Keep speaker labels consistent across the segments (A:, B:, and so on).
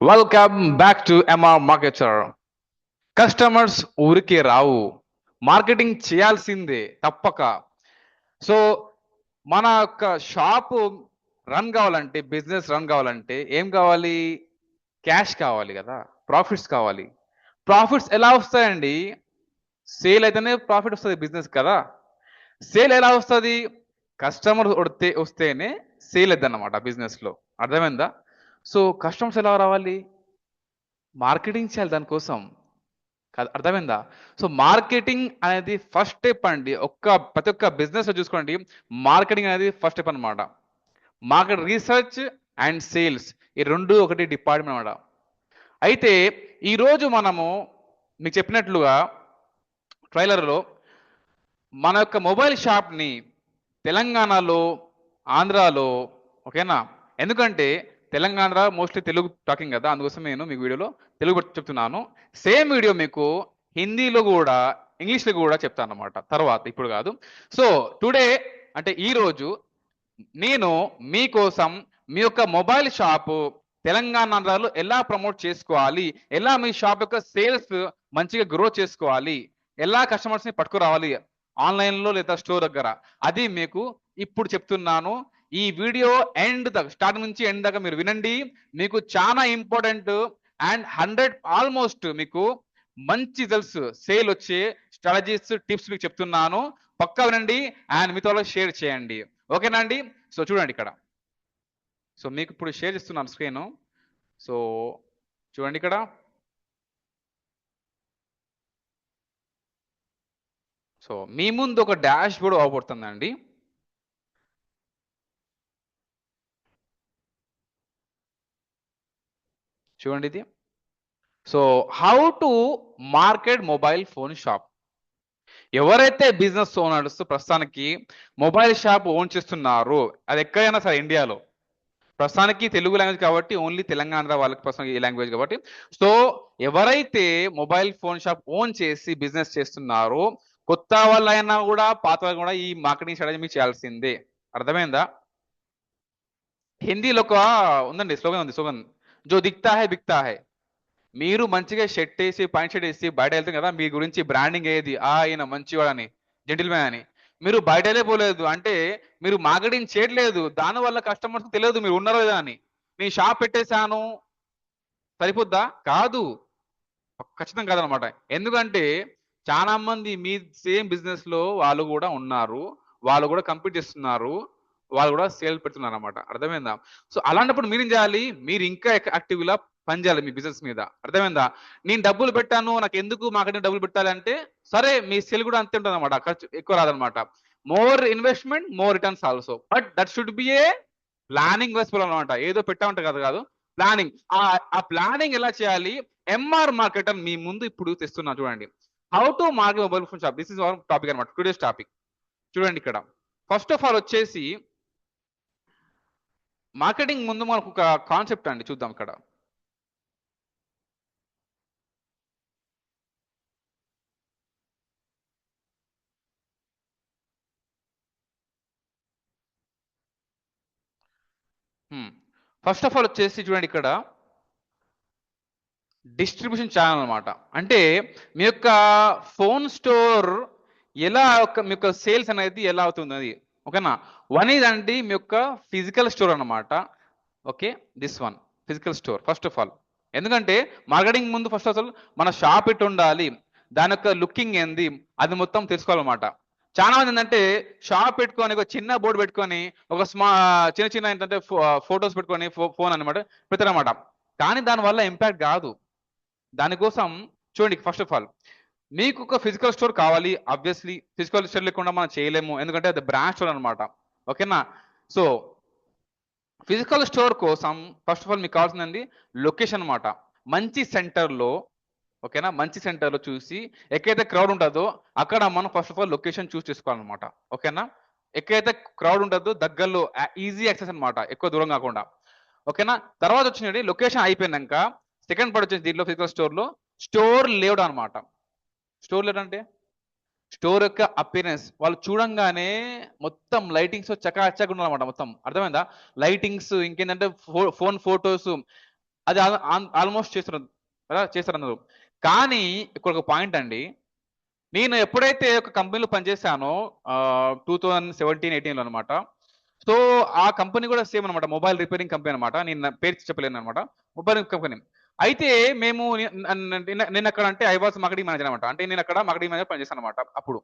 A: Welcome back to MR marketer. Customers ఊరికే రావు, marketing చేయాల్సిందే తప్పక. సో మన యొక్క షాపు రన్ కావాలంటే, బిజినెస్ రన్ కావాలంటే ఏం కావాలి? క్యాష్ కావాలి కదా, ప్రాఫిట్స్ కావాలి. ప్రాఫిట్స్ ఎలా వస్తాయండి? సేల్ అయితేనే ప్రాఫిట్ వస్తుంది బిజినెస్ కదా. సేల్ ఎలా వస్తుంది? కస్టమర్ వస్తేనే సేల్ అవుతుంది అన్నమాట బిజినెస్ లో. అర్థమైందా? సో కస్టమర్స్ ఎలా రావాలి? మార్కెటింగ్ చేయాలి దానికోసం. అర్థమైందా? సో మార్కెటింగ్ అనేది ఫస్ట్ స్టెప్ అండి. ప్రతి ఒక్క బిజినెస్ లో చూసుకోండి, మార్కెటింగ్ అనేది ఫస్ట్ స్టెప్ అన్నమాట. మార్కెట్ రీసెర్చ్ అండ్ సేల్స్, ఈ రెండు ఒకటి డిపార్ట్మెంట్ అన్నమాట. అయితే ఈరోజు మనము మీకు చెప్పినట్లుగా ట్రైలర్లో మన యొక్క మొబైల్ షాప్ని తెలంగాణలో, ఆంధ్రాలో, ఓకేనా? ఎందుకంటే తెలంగాణ మోస్ట్లీ తెలుగు టాకింగ్ కదా, అందుకోసం నేను మీకు వీడియోలో తెలుగు చెప్తున్నాను. సేమ్ వీడియో మీకు హిందీలో కూడా, ఇంగ్లీష్లో కూడా చెప్తాను అనమాట తర్వాత, ఇప్పుడు కాదు. సో టుడే అంటే ఈ రోజు నేను మీకోసం మీ యొక్క మొబైల్ షాపు తెలంగాణలో ఎలా ప్రమోట్ చేసుకోవాలి, ఎలా మీ షాప్ యొక్క సేల్స్ మంచిగా గ్రో చేసుకోవాలి, ఎలా కస్టమర్స్ ని పట్టుకురావాలి ఆన్లైన్ లో లేదా స్టోర్ దగ్గర, అది మీకు ఇప్పుడు చెప్తున్నాను. ఈ వీడియో ఎండ్ దాకా, స్టార్ట్ నుంచి ఎండ్ దాకా మీరు వినండి. మీకు చాలా ఇంపార్టెంట్ అండ్ 100 ఆల్మోస్ట్ మీకు మంచి రిజల్ట్స్, సేల్ వచ్చే స్ట్రాటజీస్, టిప్స్ మీకు చెప్తున్నాను. పక్కా వినండి అండ్ మీతో షేర్ చేయండి. ఓకేనా అండి? సో చూడండి ఇక్కడ. సో మీకు ఇప్పుడు షేర్ చేస్తున్నాను స్క్రీన్. సో చూడండి ఇక్కడ. సో మీ ముందు ఒక డాష్ బోర్డ్ అవబడుతుందండి. చూడండి ఇది. So how to market mobile phone shop. ఎవరైతే బిజినెస్ ఓనర్స్ ప్రస్తుతానికి మొబైల్ షాప్ ఓన్ చేస్తున్నారో, అది ఎక్కడైనా సరే ఇండియాలో, ప్రస్తుతానికి తెలుగు లాంగ్వేజ్ కాబట్టి ఓన్లీ తెలంగాణ వాళ్ళకి ప్రస్తుతం ఈ లాంగ్వేజ్ కాబట్టి, సో ఎవరైతే మొబైల్ ఫోన్ షాప్ ఓన్ చేసి బిజినెస్ చేస్తున్నారో, కొత్త వాళ్ళైనా కూడా పాత వాళ్ళు కూడా ఈ మార్కెటింగ్ స్ట్రాటజీ మీకు చేయాల్సిందే. అర్థమైందా? హిందీలో ఒక ఉందండి, స్లోగన్ ఉంది, స్లోగన్, జో దిక్తా హై బిక్తా హై. మీరు మంచిగా షర్ట్ వేసి, పాయింట్ షర్ట్ వేసి బయట వెళ్తాం కదా, మీ గురించి బ్రాండింగ్ అయ్యేది ఆయన మంచివాడని, జెంటిల్మెన్ అని. మీరు బయట పోలేదు అంటే మీరు మార్కెటింగ్ చేయట్లేదు, దానివల్ల కస్టమర్స్ తెలియదు మీరు ఉన్నారో లేదా అని. నేను షాప్ పెట్టేశాను సరిపోద్దా? కాదు, ఖచ్చితంగా కాదనమాట. ఎందుకంటే చాలా మంది మీ సేమ్ బిజినెస్ లో వాళ్ళు కూడా ఉన్నారు, వాళ్ళు కూడా కంపీట్ చేస్తున్నారు, వాళ్ళు కూడా సేల్ పెడుతున్నారు అనమాట. అర్థమైందా? సో అలాంటప్పుడు మీరేం చేయాలి? మీరు ఇంకా యాక్టివ్ గా పనిచేయాలి మీ బిజినెస్ మీద. అర్థమైందా? నేను డబ్బులు పెట్టాను, నాకు ఎందుకు మార్కెటింగ్ డబ్బులు పెట్టాలి అంటే, సరే మీ సేల్ కూడా అంతే ఉంటుంది అనమాట, ఖర్చు ఎక్కువ రాదనమాట. More investment more returns also, but that should be A planning వేసుకోవాలి అనమాట. ఏదో పెట్టామంటే కదా, కాదు, ప్లానింగ్. ఆ ప్లానింగ్ ఎలా చేయాలి? ఎంఆర్ మార్కెటర్ మీ ముందు ఇప్పుడు తెస్తున్నా చూడండి. How to market mobile phone shop, this is our topic అనమాట, టుడేస్ టాపిక్. చూడండి ఇక్కడ. ఫస్ట్ ఆఫ్ ఆల్ వచ్చేసి మార్కెటింగ్ ముందు మనకు ఒక కాన్సెప్ట్ అండి, చూద్దాం ఇక్కడ. ఫస్ట్ ఆఫ్ ఆల్ వచ్చేసి చూడండి ఇక్కడ, డిస్ట్రిబ్యూషన్ ఛానల్ అనమాట. అంటే మీ యొక్క ఫోన్ స్టోర్ ఎలా మీ యొక్క సేల్స్ అనేది ఎలా అవుతుంది అది. ఓకేనా? వన్ ఈజ్ అండి మీ యొక్క ఫిజికల్ స్టోర్ అనమాట. Okay, this one physical store first of all. ఎందుకంటే మార్కెటింగ్ ముందు ఫస్ట్ ఆఫ్ ఆల్ మన షాప్ ఇటు ఉండాలి, దాని యొక్క లుకింగ్ ఏంది అది మొత్తం తెలుసుకోవాలన్నమాట. చాలా మంది ఏంటంటే షాప్ పెట్టుకొని ఒక చిన్న బోర్డు పెట్టుకొని ఒక చిన్న చిన్న ఏంటంటే ఫొటోస్ పెట్టుకొని ఫోన్ అనమాట పెడతారన్నమాట. కానీ దానివల్ల ఇంపాక్ట్ కాదు. దానికోసం చూడండి, ఫస్ట్ ఆఫ్ ఆల్ మీకు ఒక ఫిజికల్ స్టోర్ కావాలి. ఆబ్వియస్లీ ఫిజికల్ స్టోర్ లేకుండా మనం చేయలేము, ఎందుకంటే అది బ్రాంచ్ స్టోర్ అనమాట. ఓకేనా? సో ఫిజికల్ స్టోర్ కోసం ఫస్ట్ ఆఫ్ ఆల్ మీకు కావాల్సిందండి లొకేషన్ అనమాట. మంచి సెంటర్లో, ఓకేనా, మంచి సెంటర్లో చూసి ఎక్కడైతే క్రౌడ్ ఉంటుందో అక్కడ మనం ఫస్ట్ ఆఫ్ ఆల్ లొకేషన్ చూస్ చేసుకోవాలన్నమాట. ఓకేనా? ఎక్కడైతే క్రౌడ్ ఉంటుందో దగ్గరలో, ఈజీ యాక్సెస్ అనమాట, ఎక్కువ దూరం కాకుండా. ఓకేనా? తర్వాత వచ్చినది లొకేషన్ అయిపోయినాక సెకండ్ పార్ట్ వచ్చేసి దీంట్లో ఫిజికల్ స్టోర్ లో స్టోర్ లేఅవుట్ అనమాట. స్టోర్ లేఅవుట్ అంటే స్టోర్ యొక్క అపియరెన్స్, వాళ్ళు చూడంగానే మొత్తం లైటింగ్స్ చకాచక ఉండాలన్నమాట మొత్తం. అర్థమైందా? లైటింగ్స్, ఇంకేంటంటే ఫోన్ ఫోటోస్, అది ఆల్మోస్ట్ చేస్తున్నారు కదా, చేస్తారన్నారు. కానీ ఇక్కడ ఒక పాయింట్ అండి, నేను ఎప్పుడైతే ఒక కంపెనీలో పనిచేశానో 2017-18లో అనమాట. సో ఆ కంపెనీ కూడా సేమ్ అనమాట, మొబైల్ రిపేరింగ్ కంపెనీ అనమాట. నేను నా పేరు చెప్పలేను అనమాట, మొబైల్ కంపెనీ. అయితే మేము నేను అక్కడ అంటే ఐ వాస్ మార్కెటింగ్ మేనేజర్ అనమాట. అంటే నేను అక్కడ మార్కెటింగ్ మేనేజర్ పనిచేస్తాను అనమాట అప్పుడు.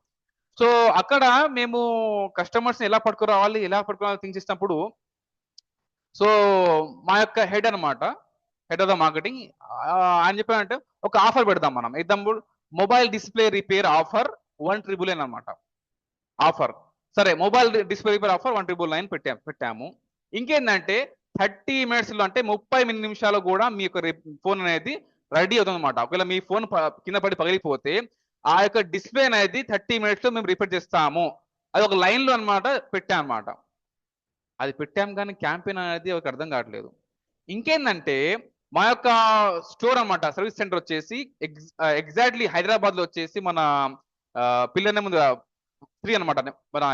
A: సో అక్కడ మేము కస్టమర్స్ ఎలా పట్టుకురావాలి, ఎలా పట్టుకురావాలి థింక్ చేసినప్పుడు, సో మా యొక్క హెడ్ అనమాట, హెడ్ ఆఫ్ ద మార్కెటింగ్, ఆయన చెప్పారంటే ఒక ఆఫర్ పెడదాం మనం. Example, mobile display repair offer 1,999 అనమాట ఆఫర్. సరే, మొబైల్ డిస్ప్లే రిపేర్ ఆఫర్ 1,999 పెట్టాము. ఇంకేంటంటే 30 మినిట్స్ లో, అంటే 30 నిమిషాలు కూడా మీ యొక్క ఫోన్ అనేది రెడీ అవుతుంది అనమాట. ఒకవేళ మీ ఫోన్ కింద పడి పగిలిపోతే ఆ యొక్క డిస్ప్లే అనేది 30 మినిట్స్ లో మేము రిపేర్ చేస్తాము. అది ఒక లైన్ లో అనమాట పెట్టాం అనమాట. అది పెట్టాం కానీ క్యాంపెయిన్ అనేది ఒక అర్థం కావట్లేదు. ఇంకేందంటే మా యొక్క స్టోర్ అనమాట, సర్వీస్ సెంటర్ వచ్చేసి ఎగ్జాక్ట్లీ హైదరాబాద్ లో వచ్చేసి మన పిల్లర్ నెంబర్ 3 అనమాట, మన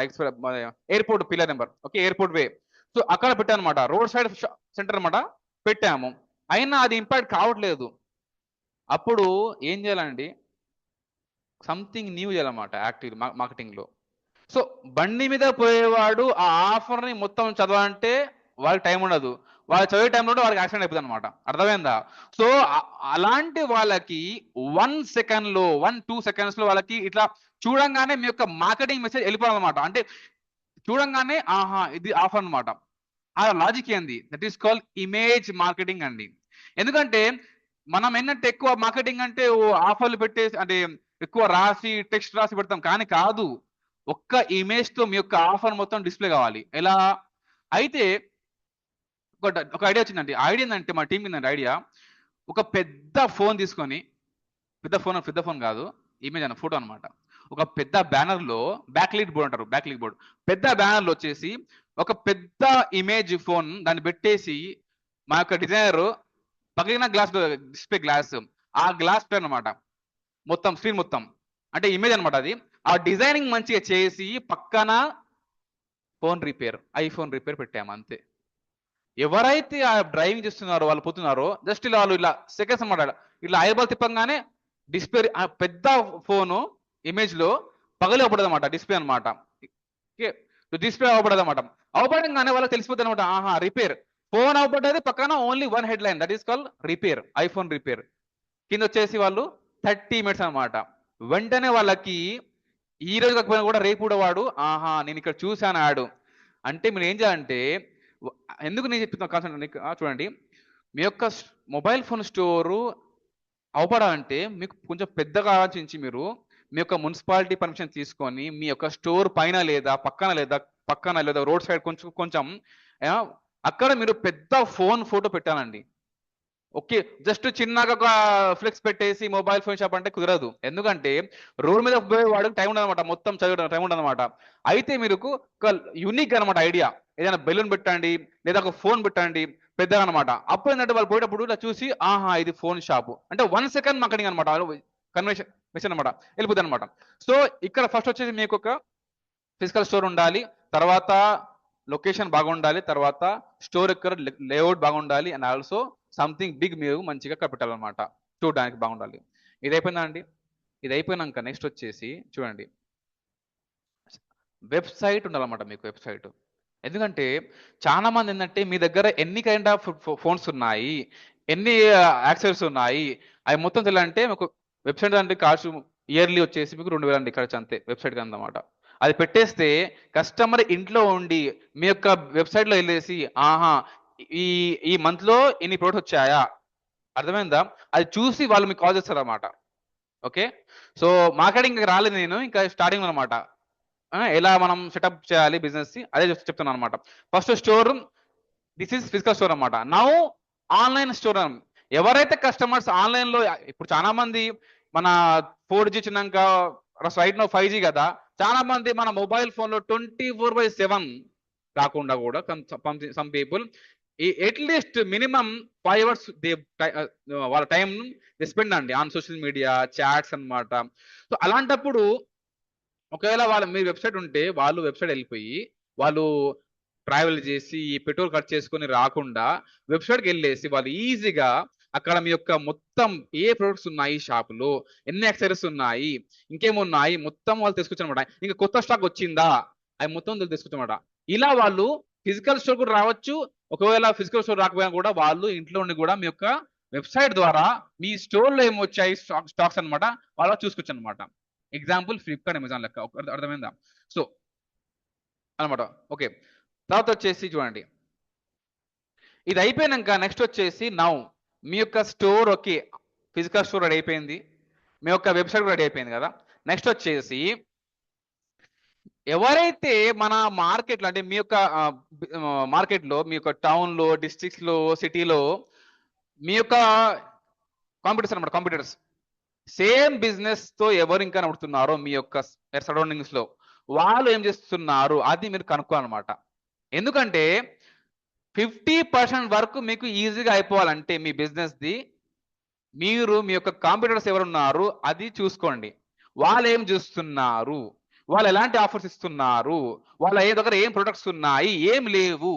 A: airport pillar number, okay, airport way. So అక్కడ పెట్టాను అనమాట, రోడ్ సైడ్ సెంటర్ అనమాట పెట్టాము. అయినా అది ఇంపాక్ట్ కావట్లేదు. అప్పుడు ఏం చేయాలండి, సంథింగ్ న్యూ చేయాలన్నమాట యాక్టివ్ మార్కెటింగ్ లో. సో బండి మీద పోయేవాడు ఆ ఆఫర్ ని మొత్తం చదవాలంటే వాళ్ళకి టైం ఉండదు, వాళ్ళు చదివే టైంలో వాళ్ళకి యాక్సిడెంట్ అయిపోతుంది అనమాట. అర్థమైందా? సో అలాంటి వాళ్ళకి 1 సెకండ్ లో 1-2 సెకండ్స్ లో వాళ్ళకి ఇట్లా చూడంగానే మీ యొక్క మార్కెటింగ్ మెసేజ్ వెళ్ళిపోవాలన్నమాట. అంటే చూడంగానే ఆహా ఇది ఆఫర్ అనమాట. ఆ లాజిక్ ఏంది, that is called image marketing అండి. ఎందుకంటే మనం ఏంటంటే ఎక్కువ మార్కెటింగ్ అంటే ఆఫర్లు పెట్టేసి, అంటే ఎక్కువ రాసి టెక్స్ట్ రాసి పెడతాం, కానీ కాదు, ఒక్క ఇమేజ్ తో మీ యొక్క ఆఫర్ మొత్తం డిస్ప్లే కావాలి. ఎలా అయితే ఒక ఐడియా వచ్చిందండి. ఐడియా ఏంటంటే మా టీం ఏంటంటే ఐడియా, ఒక పెద్ద ఫోన్ తీసుకొని, పెద్ద ఫోన్ కాదు, ఇమేజ్ అన్న ఫోటో అనమాట, ఒక పెద్ద బ్యానర్ లో, బ్యాక్ లీడ్ బోర్డ్ అంటారు, బ్యాక్ లీడ్ బోర్డ్, పెద్ద బ్యానర్ లో వచ్చేసి ఒక పెద్ద ఇమేజ్ ఫోన్ దాన్ని పెట్టేసి, మా యొక్క డిజైనర్ పగిలిన గ్లాస్, డిస్ప్లే గ్లాస్, ఆ గ్లాస్ పైన అనమాట మొత్తం స్క్రీన్ మొత్తం, అంటే ఇమేజ్ అనమాట అది. ఆ డిజైనింగ్ మంచిగా చేసి పక్కన ఐఫోన్ రిపేర్ పెట్టాము అంతే. ఎవరైతే ఆ డ్రైవింగ్ చేస్తున్నారో వాళ్ళు పోతున్నారో, జస్ట్ ఇలా వాళ్ళు ఇలా సెకండ్స్ అనమాట, ఇట్లా ఐబాల్ తిప్పంగానే డిస్ప్లే, పెద్ద ఫోను ఇమేజ్ లో పగలి అవపడదు అనమాట, డిస్ప్లే అనమాట. డిస్ప్లే అవపడదు అనమాట. అవపడంగానే వాళ్ళకి తెలిసిపోతుంది అనమాట, ఆహా రిపేర్. ఫోన్ అవపడ్డది, పక్కన only 1 head line, that is call repair, iPhone repair. కింద వచ్చేసి వాళ్ళు 30 మినిట్స్ అనమాట. వెంటనే వాళ్ళకి ఈ రోజు కాకపోయినా కూడా రేపు కూడా వాడు, ఆహా నేను ఇక్కడ చూశాను యాడ్ అంటే, మీరు ఏం చేయాలంటే, ఎందుకు నేను చెప్తున్నా కాన్సెప్ట్ చూడండి, మీ యొక్క మొబైల్ ఫోన్ స్టోరు అవపడాలంటే మీకు కొంచెం పెద్దగా ఆలోచించి, మీరు మీ యొక్క మున్సిపాలిటీ పర్మిషన్ తీసుకొని, మీ యొక్క స్టోర్ పైన లేదా పక్కన లేదా రోడ్ సైడ్ కొంచెం కొంచెం ఆ, అక్కడ మీరు పెద్ద ఫోన్ ఫోటో పెట్టాలండి. ఓకే, జస్ట్ చిన్నగా ఒక ఫ్లెక్స్ పెట్టేసి మొబైల్ ఫోన్ షాప్ అంటే కుదరదు. ఎందుకంటే రోడ్ మీద వాడికి టైం ఉండదన్నమాట, మొత్తం చదవడం టైం ఉండదన్నమాట. అయితే మీరు ఒక యూనిక్ అనమాట ఐడియా, ఏదైనా బెలూన్ పెట్టండి లేదా ఒక ఫోన్ పెట్టండి పెద్దగా అనమాట. అప్పుడు ఏంటంటే వాళ్ళు పోయేటప్పుడు ఇలా చూసి, ఆహా ఇది ఫోన్ షాప్ అంటే 1 సెకండ్ మార్కెటింగ్ అనమాట, కన్వర్షన్ అనమాట, వెళ్ళిపోతుంది అనమాట. సో ఇక్కడ ఫస్ట్ వచ్చేసి మీకు ఒక ఫిజికల్ స్టోర్ ఉండాలి, తర్వాత లొకేషన్ బాగుండాలి, తర్వాత స్టోర్ యొక్క లేఅవుట్ బాగుండాలి, అండ్ ఆల్సో సంథింగ్ బిగ్ మీరు మంచిగా కట్టాలన్నమాట, చూడడానికి బాగుండాలి. ఇది అయిపోయిందా అండి? ఇది అయిపోయినాక నెక్స్ట్ వచ్చేసి చూడండి, వెబ్సైట్ ఉండాలన్నమాట మీకు, వెబ్సైట్. ఎందుకంటే చాలా మంది ఏంటంటే మీ దగ్గర ఎన్ని కైండ్ ఆఫ్ ఫోన్స్ ఉన్నాయి, ఎన్ని యాక్సెసరీస్ ఉన్నాయి, అవి మొత్తం తెలియాలంటే మీకు వెబ్సైట్ అంటే కాస్ట్ ఇయర్లీ వచ్చేసి మీకు 2,000 అండి ఖర్చు, అంతే వెబ్సైట్ అన్నమాట. అది పెట్టేస్తే కస్టమర్ ఇంట్లో ఉండి మీ యొక్క వెబ్సైట్ లో వెళ్ళేసి, ఆహా ఈ ఈ మంత్ లో ఇన్ని ప్రొడక్ట్స్ వచ్చాయా, అర్థమైందా, అది చూసి వాళ్ళు మీకు కాల్ చేస్తారు అన్నమాట. ఓకే, సో మార్కెటింగ్ రాలేదు నేను, ఇంకా స్టార్టింగ్ అనమాట. ఎలా మనం సెటప్ చేయాలి బిజినెస్, అదే చెప్తున్నాను అనమాట. First store, this is physical store అనమాట. Now online store. ఎవరైతే కస్టమర్స్ ఆన్లైన్ లో, ఇప్పుడు చాలా మంది మన 4G చిన్నాక రైట్ నో 5G కదా, చాలా మంది మన మొబైల్ ఫోన్ లో 24/7 కాకుండా కూడా some people at least minimum 5 hours వాళ్ళ టైం స్పెండ్ అండి ఆన్ సోషల్ మీడియా చాట్స్ అన్నమాట. సో అలాంటప్పుడు ఒకవేళ మీ వెబ్సైట్ ఉంటే వాళ్ళు వెబ్సైట్ వెళ్ళిపోయి వాళ్ళు ట్రావెల్ చేసి పెట్రోల్ ఖర్చు చేసుకొని రాకుండా వెబ్సైట్కి వెళ్ళేసి వాళ్ళు ఈజీగా అక్కడ మీ యొక్క మొత్తం ఏ ప్రొడక్ట్స్ ఉన్నాయి షాపులో, ఎన్ని యాక్సెసరీస్ ఉన్నాయి, ఇంకేమున్నాయి మొత్తం వాళ్ళు తీసుకొచ్చనమాట. ఇంకా కొత్త స్టాక్ వచ్చిందా అవి మొత్తం తీసుకొచ్చనమాట. ఇలా వాళ్ళు ఫిజికల్ స్టోర్ కూడా రావచ్చు. ఒకవేళ ఫిజికల్ స్టోర్ రాకపోయినా కూడా వాళ్ళు ఇంట్లో ఉండి కూడా మీ యొక్క వెబ్సైట్ ద్వారా మీ స్టోర్ లో ఏమొచ్చాయి స్టాక్స్ అనమాట వాళ్ళ చూసుకోవచ్చు అనమాట. ఎగ్జాంపుల్ ఫ్లిప్కార్ట్, అమెజాన్ లెక్క. అర్థమైందా? సో అనమాట. ఓకే, తర్వాత వచ్చేసి చూడండి, ఇది అయిపోయినాక నెక్స్ట్ వచ్చేసి నౌ మీ యొక్క store, okay physical store ready అయిపోయింది, మీ యొక్క వెబ్సైట్ రెడీ అయిపోయింది కదా. నెక్స్ట్ వచ్చేసి ఎవరైతే మన మార్కెట్లో అంటే మీ యొక్క మార్కెట్లో మీ యొక్క టౌన్లో, డిస్ట్రిక్ట్స్లో, సిటీలో మీ యొక్క కాంపిటీటర్స్ అనమాట, కాంపిటీటర్స్ సేమ్ బిజినెస్ తో ఎవరు ఇంకా నడుపుతున్నారో మీ యొక్క సరౌండింగ్స్ లో వాళ్ళు ఏం చేస్తున్నారు అది మీరు కనుక్కోవాలన్నమాట. ఎందుకంటే 50% వరకు మీకు ఈజీగా అయిపోవాలంటే మీ బిజినెస్ ది మీరు మీ యొక్క కాంపిటీటర్స్ ఎవరున్నారు అది చూసుకోండి. వాళ్ళు ఏం చూస్తున్నారు, వాళ్ళు ఎలాంటి ఆఫర్స్ ఇస్తున్నారు, వాళ్ళ దగ్గర ఏం ప్రొడక్ట్స్ ఉన్నాయి, ఏం లేవు,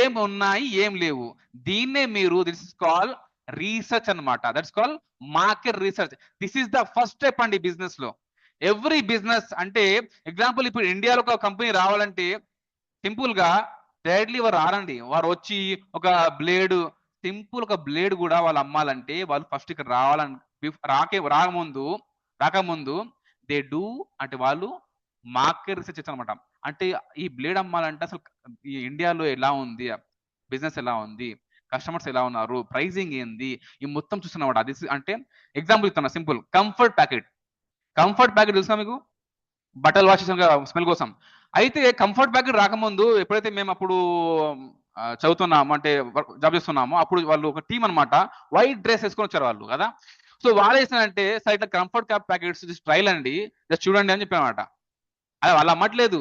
A: ఏం ఉన్నాయి, ఏం లేవు. దీన్నే మీరు దిస్ ఇస్ కాల్ రీసెర్చ్ అన్నమాట. That's call market research. This is the first step అండి బిజినెస్ లో. ఎవ్రీ బిజినెస్ అంటే ఎగ్జాంపుల్ ఇప్పుడు ఇండియాలో ఒక కంపెనీ రావాలంటే సింపుల్ గా డైరెక్ట్లీ వారు రారండి. వారు వచ్చి ఒక బ్లేడ్, సింపుల్ ఒక బ్లేడ్ కూడా వాళ్ళు అమ్మాలంటే వాళ్ళు ఫస్ట్ ఇక్కడ రావాలని రాకముందు దే డూ అంటే వాళ్ళు మార్కెట్ రీసెర్చ్ చేస్తారనమాట. అంటే ఈ బ్లేడ్ అమ్మాలంటే అసలు ఈ ఇండియాలో ఎలా ఉంది, బిజినెస్ ఎలా ఉంది, కస్టమర్స్ ఎలా ఉన్నారు, ప్రైజింగ్ ఏంది, ఈ మొత్తం చూస్తున్నమాట. అది అంటే ఎగ్జాంపుల్ ఇస్తున్నా సింపుల్. కంఫర్ట్ ప్యాకెట్ తెలుసా మీకు? బట్టలు వాష్ చేసిన స్మెల్ కోసం. అయితే కంఫర్ట్ ప్యాకెట్ రాకముందు ఎప్పుడైతే మేము అప్పుడు చదువుతున్నాము అంటే జాబ్ చేస్తున్నామో అప్పుడు వాళ్ళు ఒక టీం అనమాట వైట్ డ్రెస్ వేసుకొని వచ్చారు వాళ్ళు కదా. సో వాళ్ళు వేసినంటే సార్ ఇట్లా కంఫర్ట్ క్యాప్ ప్యాకెట్స్ ట్రైల్ అండి, జస్ట్ చూడండి అని చెప్పానమాట. అది వాళ్ళు అమ్మట్లేదు,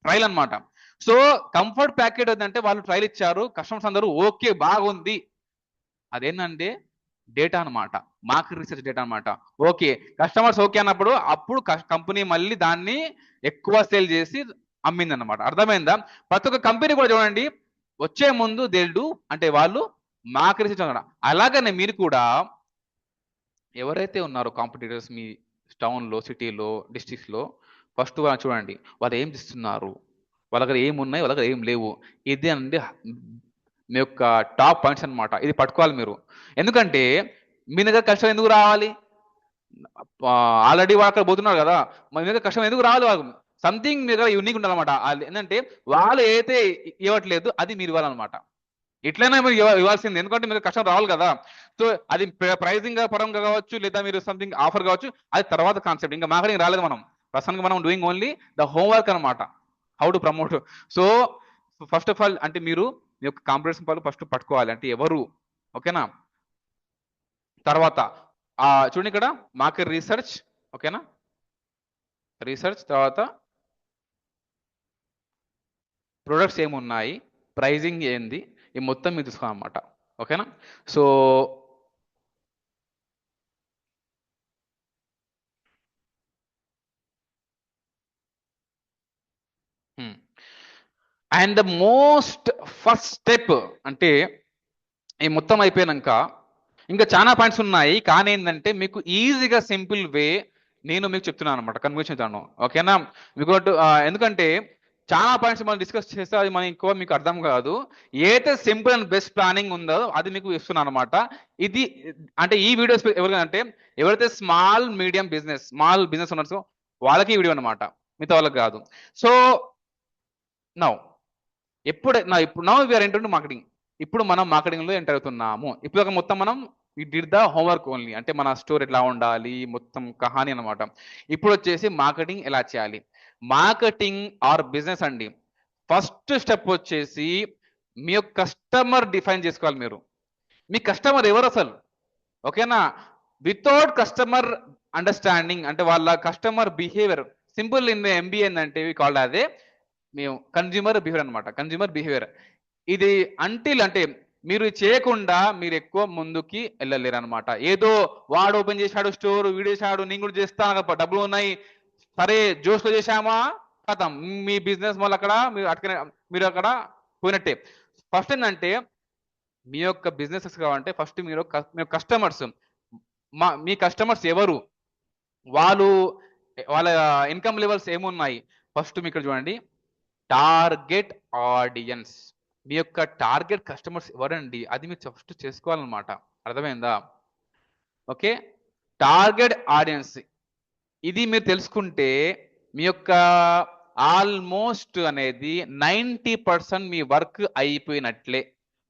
A: ట్రైల్ అనమాట. సో కంఫర్ట్ ప్యాకెట్ ఏంటంటే వాళ్ళు ట్రైల్ ఇచ్చారు, కస్టమర్స్ అందరూ ఓకే బాగుంది. అదేంటంటే డేటా అనమాట, మార్కెట్ రీసెర్చ్ డేటా అనమాట. ఓకే కస్టమర్స్ ఓకే అన్నప్పుడు అప్పుడు కంపెనీ మళ్ళీ దాన్ని ఎక్కువ సేల్ చేసి అమ్మింది అనమాట. అర్థమైందా? ప్రతి ఒక్క కంపెనీ కూడా చూడండి వచ్చే ముందు దేల్డు అంటే వాళ్ళు మార్కెట్ రీసెర్చ్ అనమాట. అలాగనే మీరు కూడా ఎవరైతే ఉన్నారో కాంపిటీటర్స్ మీ టౌన్లో, సిటీలో, డిస్ట్రిక్ట్స్లో ఫస్ట్ వాళ్ళు చూడండి వాళ్ళు ఏం చేస్తున్నారు, వాళ్ళ దగ్గర ఏమున్నాయి, వాళ్ళ దగ్గర ఏం లేవు. ఇది అంటే మీ యొక్క టాప్ పాయింట్స్ అనమాట. ఇది పట్టుకోవాలి మీరు. ఎందుకంటే మీ దగ్గర కష్టం ఎందుకు రావాలి, ఆల్రెడీ వాళ్ళు అక్కడ పోతున్నారు కదా, మీ దగ్గర కష్టం ఎందుకు రావాలి, వాళ్ళు సంథింగ్ మీ దగ్గర యూనిక్ ఉండాలన్నమాట. ఏంటంటే వాళ్ళు ఏదైతే ఇవ్వట్లేదు అది మీరు ఇవ్వాలన్నమాట. ఇట్లయినా మీరు ఇవ్వాల్సింది, ఎందుకంటే మీరు కష్టం రావాలి కదా. సో అది ప్రైజింగ్ పరంగా కావచ్చు, లేదా మీరు సంథింగ్ ఆఫర్ కావచ్చు, అది తర్వాత కాన్సెప్ట్. ఇంకా మార్కెటింగ్ రాలేదు, మనం ప్రస్తుతానికి మనం డూయింగ్ ఓన్లీ ద హోంవర్క్ అనమాట, how to promote. So first of all అంటే మీరు మీ యొక్క కాంపిటీషన్ వాళ్ళు ఫస్ట్ పట్టుకోవాలి అంటే ఎవరు, ఓకేనా. తర్వాత చూడండి ఇక్కడ మార్కెట్ రీసెర్చ్, ఓకేనా, రీసెర్చ్ తర్వాత ప్రొడక్ట్స్ ఏమున్నాయి, ప్రైజింగ్ ఏంది, ఈ మొత్తం మీరు తీసుకోవాలన్నమాట, ఓకేనా. So and the most first step అంటే ఈ మొత్తం అయిపోయాక ఇంకా చాలా పాయింట్స్ ఉన్నాయి, కానీ ఏంటంటే మీకు ఈజీగా సింపుల్ వే నేను మీకు చెప్తున్నాను అనమాట, కన్వర్షన్ చేస్తాను, ఓకేనా. మీకు ఎందుకంటే చాలా పాయింట్స్ మనం డిస్కస్ చేస్తే అది మనం ఎక్కువ మీకు అర్థం కాదు. ఏదైతే సింపుల్ అండ్ బెస్ట్ ప్లానింగ్ ఉందో అది మీకు ఇస్తున్నాను అనమాట. ఇది అంటే ఈ వీడియోస్ ఎవరికంటే ఎవరైతే స్మాల్ బిజినెస్ ఉన్నారో వాళ్ళకి ఈ వీడియో అనమాట, మిగతా వాళ్ళకి కాదు. So now we are enter marketing. ఇప్పుడు మనం మార్కెటింగ్ లో ఎంటర్ అవుతున్నాము. ఇప్పుడు మొత్తం మనం డిడ్ ద హోంవర్క్ ఓన్లీ, అంటే మన స్టోర్ ఎట్లా ఉండాలి మొత్తం కహాని అనమాట. ఇప్పుడు వచ్చేసి మార్కెటింగ్ ఎలా చేయాలి. మార్కెటింగ్ ఆర్ బిజినెస్ అండి, ఫస్ట్ స్టెప్ వచ్చేసి మీ యొక్క కస్టమర్ డిఫైన్ చేసుకోవాలి. మీరు మీ కస్టమర్ ఎవరు అసలు, ఓకేనా. వితౌట్ కస్టమర్ అండర్స్టాండింగ్ అంటే వాళ్ళ customer behaviour, simple in MBA అంటే కాల్డ్ అదే మేము కన్జ్యూమర్ బిహేవియర్ అనమాట, కన్జ్యూమర్ బిహేవియర్. ఇది అంటే మీరు చేయకుండా మీరు ఎక్కువ ముందుకి వెళ్ళలేరు అనమాట. ఏదో వాడు ఓపెన్ చేశాడు స్టోర్, వీడు చేశాడు, నేను కూడా చేస్తా, డబ్బులు ఉన్నాయి, సరే జోష్లో చేశామా, కథం మీ బిజినెస్ మళ్ళీ అక్కడ మీరు అక్కడ పోయినట్టే. ఫస్ట్ ఏంటంటే మీ యొక్క బిజినెసెస్ కావాలంటే ఫస్ట్ మీరు కస్టమర్స్, మీ కస్టమర్స్ ఎవరు, వాళ్ళు వాళ్ళ ఇన్కమ్ లెవెల్స్ ఏమున్నాయి, ఫస్ట్ మీ ఇక్కడ చూడండి. టార్గెట్ ఆడియన్స్, మీ యొక్క టార్గెట్ కస్టమర్స్ ఎవరండి, అది మీరు ఫస్ట్ చేసుకోవాలన్నమాట. అర్థమైందా? ఓకే, టార్గెట్ ఆడియన్స్ ఇది మీరు తెలుసుకుంటే మీ యొక్క ఆల్మోస్ట్ అనేది 90% మీ వర్క్ అయిపోయినట్లే.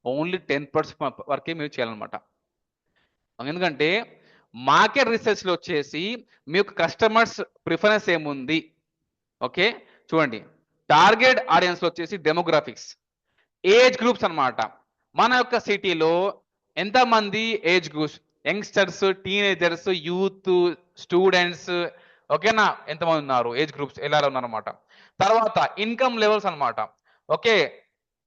A: ఓన్లీ 10% వరకే మీరు చేయాలన్నమాట. ఎందుకంటే మార్కెట్ రీసెర్చ్ లో వచ్చేసి మీ యొక్క కస్టమర్స్ ప్రిఫరెన్స్ ఏముంది. ఓకే, చూడండి, టార్గెట్ ఆడియన్స్ లో వచ్చేసి డెమోగ్రాఫిక్స్, ఏజ్ గ్రూప్స్ అన్నమాట. మన యొక్క సిటీలో ఎంతమంది age groups, youngsters, teenagers, youth, students, ఓకేనా, ఎంతమంది ఉన్నారు, ఏజ్ గ్రూప్స్ ఎలా ఉన్నారన్నమాట. తర్వాత ఇన్కమ్ లెవెల్స్ అన్నమాట. ఓకే,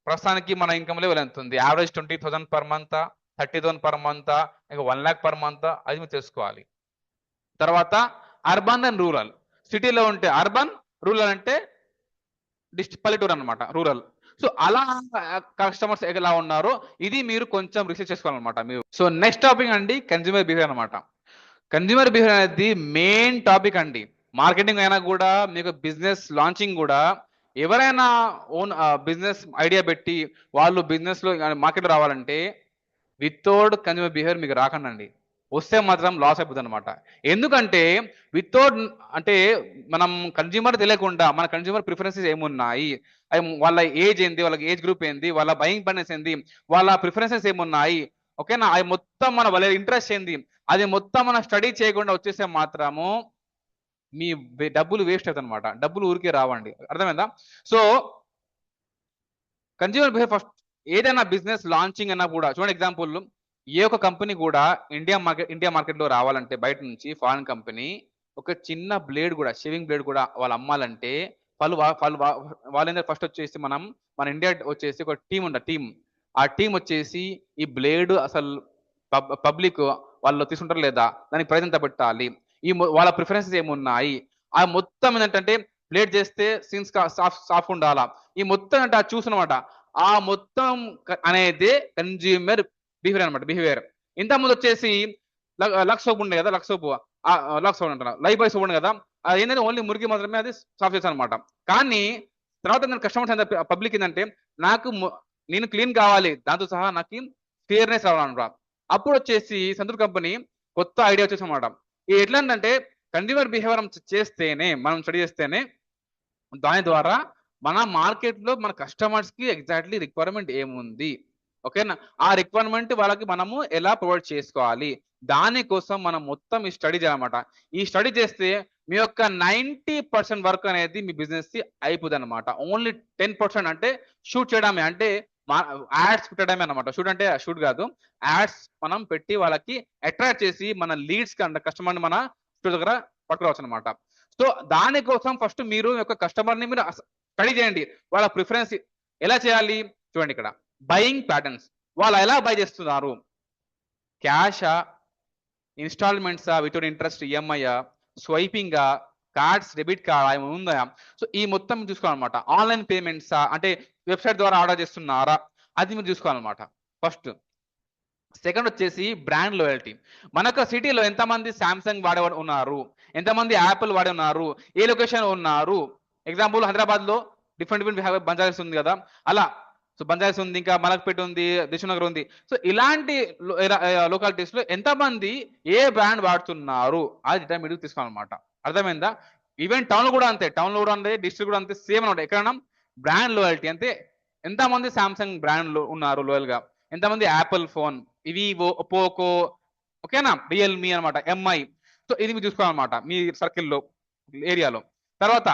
A: ప్రస్తుతానికి మన ఇన్కమ్ లెవెల్ ఎంత ఉంది, average 20,000 per month, 30,000 per month, ఇంకా 1 lakh పర్ మంత్, అది మీరు తెలుసుకోవాలి. తర్వాత అర్బన్ అండ్ రూరల్, సిటీలో ఉంటే అర్బన్, రూరల్ అంటే పల్లెటూరు అన్నమాట, రూరల్. సో అలా కస్టమర్స్ ఎలా ఉన్నారో ఇది మీరు కొంచెం రీసెర్చ్ చేసుకోవాలన్నమాట మీరు. సో నెక్స్ట్ టాపిక్ అండి కన్జ్యూమర్ బిహేవియర్ అన్నమాట. కన్జ్యూమర్ బిహేవియర్ అనేది మెయిన్ టాపిక్ అండి. మార్కెటింగ్ అయినా కూడా, మీకు బిజినెస్ లాంచింగ్ కూడా, ఎవరైనా ఓన్ బిజినెస్ ఐడియా పెట్టి వాళ్ళు బిజినెస్ లో మార్కెట్ రావాలంటే వితౌట్ కన్జ్యూమర్ బిహేవియర్ మీకు రాకండి. వస్తే మాత్రం లాస్ అయిపోతుంది అనమాట. ఎందుకంటే వితౌట్ అంటే మనం కన్జ్యూమర్ తెలియకుండా మన కన్జ్యూమర్ ప్రిఫరెన్సెస్ ఏమున్నాయి, వాళ్ళ ఏజ్ ఏంది, వాళ్ళ ఏజ్ గ్రూప్ ఏంది, వాళ్ళ బయింగ్ పర్సన్స్ ఏంది, వాళ్ళ ప్రిఫరెన్సెస్ ఏమున్నాయి, ఓకేనా, అది మొత్తం మన వాళ్ళ ఇంట్రెస్ట్ ఏంది, అది మొత్తం మనం స్టడీ చేయకుండా వచ్చేస్తే మాత్రము మీ డబ్బులు వేస్ట్ అవుతుంది అనమాట. డబ్బులు ఊరికే రావండి. అర్థమైందా? సో కన్జ్యూమర్ బిహేవియర్ ఫస్ట్ ఏదైనా బిజినెస్ లాంచింగ్ అన్నా కూడా చూడండి, ఎగ్జాంపుల్ ఏ ఒక కంపెనీ కూడా ఇండియా మార్కెట్ లో రావాలంటే బయట నుంచి ఫారిన్ కంపెనీ ఒక చిన్న బ్లేడ్ కూడా, షేవింగ్ బ్లేడ్ కూడా వాళ్ళు అమ్మాలంటే వాళ్ళ ఫస్ట్ వచ్చేసి మన ఇండియా వచ్చేసి ఒక టీం టీం, ఆ టీం వచ్చేసి ఈ బ్లేడ్ అసలు పబ్లిక్ వాళ్ళు తీసుకుంటారు లేదా, దానికి ప్రైస్ ఎంత పెట్టాలి, వాళ్ళ ప్రిఫరెన్సెస్ ఏమున్నాయి, ఆ మొత్తం ఏంటంటే బ్లేడ్ చేస్తే సీన్స్ సాఫ్ట్ ఉండాలా, ఈ మొత్తం అంటే అది చూసినమాట. ఆ మొత్తం అనేది కన్జ్యూమర్ బిహేవియర్ అనమాట. బిహేవియర్ ఇంతకుముందు వచ్చేసి లక్స్ సోప్ ఉండే కదా, లక్స్ సోప్ అంటారు, లైఫ్ బాయ్ సోప్ ఉండే కదా, అది ఏంటంటే ఓన్లీ మురికి మాత్రమే అది సాఫ్ చేస్తాను అనమాట. కానీ తర్వాత కస్టమర్స్ ఎంత పబ్లిక్ ఏంటంటే నేను క్లీన్ కావాలి, దాంతో సహా నాకు క్లియర్నెస్ రావాలన్నమాట. అప్పుడు వచ్చేసి సంతూర్ కంపెనీ కొత్త ఐడియా వచ్చేసి అనమాట. ఎట్లా అంటే కన్జ్యూమర్ బిహేవియర్ చేస్తేనే, మనం స్టడీ చేస్తేనే దాని ద్వారా మన మార్కెట్ లో మన కస్టమర్స్ కి ఎగ్జాక్ట్లీ రిక్వైర్మెంట్ ఏముంది, ఓకేనా, ఆ రిక్వైర్మెంట్ వాళ్ళకి మనము ఎలా ప్రొవైడ్ చేసుకోవాలి, దానికోసం మనం మొత్తం ఈ స్టడీ చేయాలన్నమాట. ఈ స్టడీ చేస్తే మీ యొక్క 90% వర్క్ అనేది మీ బిజినెస్ కి అయిపోతుంది అనమాట. ఓన్లీ 10% అంటే షూట్ చేయడమే, అంటే యాడ్స్ పెట్టడమే అనమాట. షూట్ అంటే షూట్ కాదు, యాడ్స్ మనం పెట్టి వాళ్ళకి అట్రాక్ట్ చేసి మన లీడ్స్ కి కస్టమర్ మన దగ్గర పట్టుకోవచ్చు అనమాట. సో దానికోసం ఫస్ట్ మీరు యొక్క కస్టమర్ ని మీరు స్టడీ చేయండి. వాళ్ళ ప్రిఫరెన్స్ ఎలా చేయాలి చూడండి. ఇక్కడ బయింగ్ ప్యాటర్న్స్, వాళ్ళు ఎలా బై చేస్తున్నారు, క్యాషా, ఇన్స్టాల్మెంట్సా, without interest EMI, swiping, cards, debit card ఉందా, సో ఈ మొత్తం చూసుకోవాలన్నమాట. ఆన్లైన్ పేమెంట్సా, అంటే వెబ్సైట్ ద్వారా ఆర్డర్ చేస్తున్నారా, అది మీరు చూసుకోవాలన్నమాట ఫస్ట్. సెకండ్ వచ్చేసి బ్రాండ్ లాయల్టీ. మనకు సిటీలో ఎంతమంది శాంసంగ్ వాడే ఉన్నారు, ఎంతమంది యాపిల్ వాడే ఉన్నారు, ఏ లొకేషన్ ఉన్నారు. ఎగ్జాంపుల్ హైదరాబాద్ లో డిఫరెంట్ బంజారాస్ ఉంది కదా, అలా సో బంజారాస్ ఉంది, ఇంకా మలక్పేట ఉంది, దిల్సుఖ్నగర్ ఉంది. సో ఇలాంటి లొకాలిటీస్ లో ఎంతమంది ఏ బ్రాండ్ వాడుతున్నారు అది డిటర్మినేట్ తీసుకోవాలన్నమాట. అర్థమైందా? ఈవెన్ టౌన్ కూడా అంతే, టౌన్ లో కూడా అంతే, డిస్ట్రిక్ట్ కూడా అంతే, సేమ్ అనమాట. ఎక్కడైనా బ్రాండ్ లాయల్టీ అంటే ఎంతమంది శాంసంగ్ బ్రాండ్ లో ఉన్నారు లోయల్ గా, ఎంతమంది యాపిల్ ఫోన్, వివో, పోకో, ఓకేనా, రియల్మీ అనమాట, ఎంఐ. సో ఇది మీరు చూసుకోవాలన్నమాట మీ సర్కిల్లో, ఏరియాలో. తర్వాత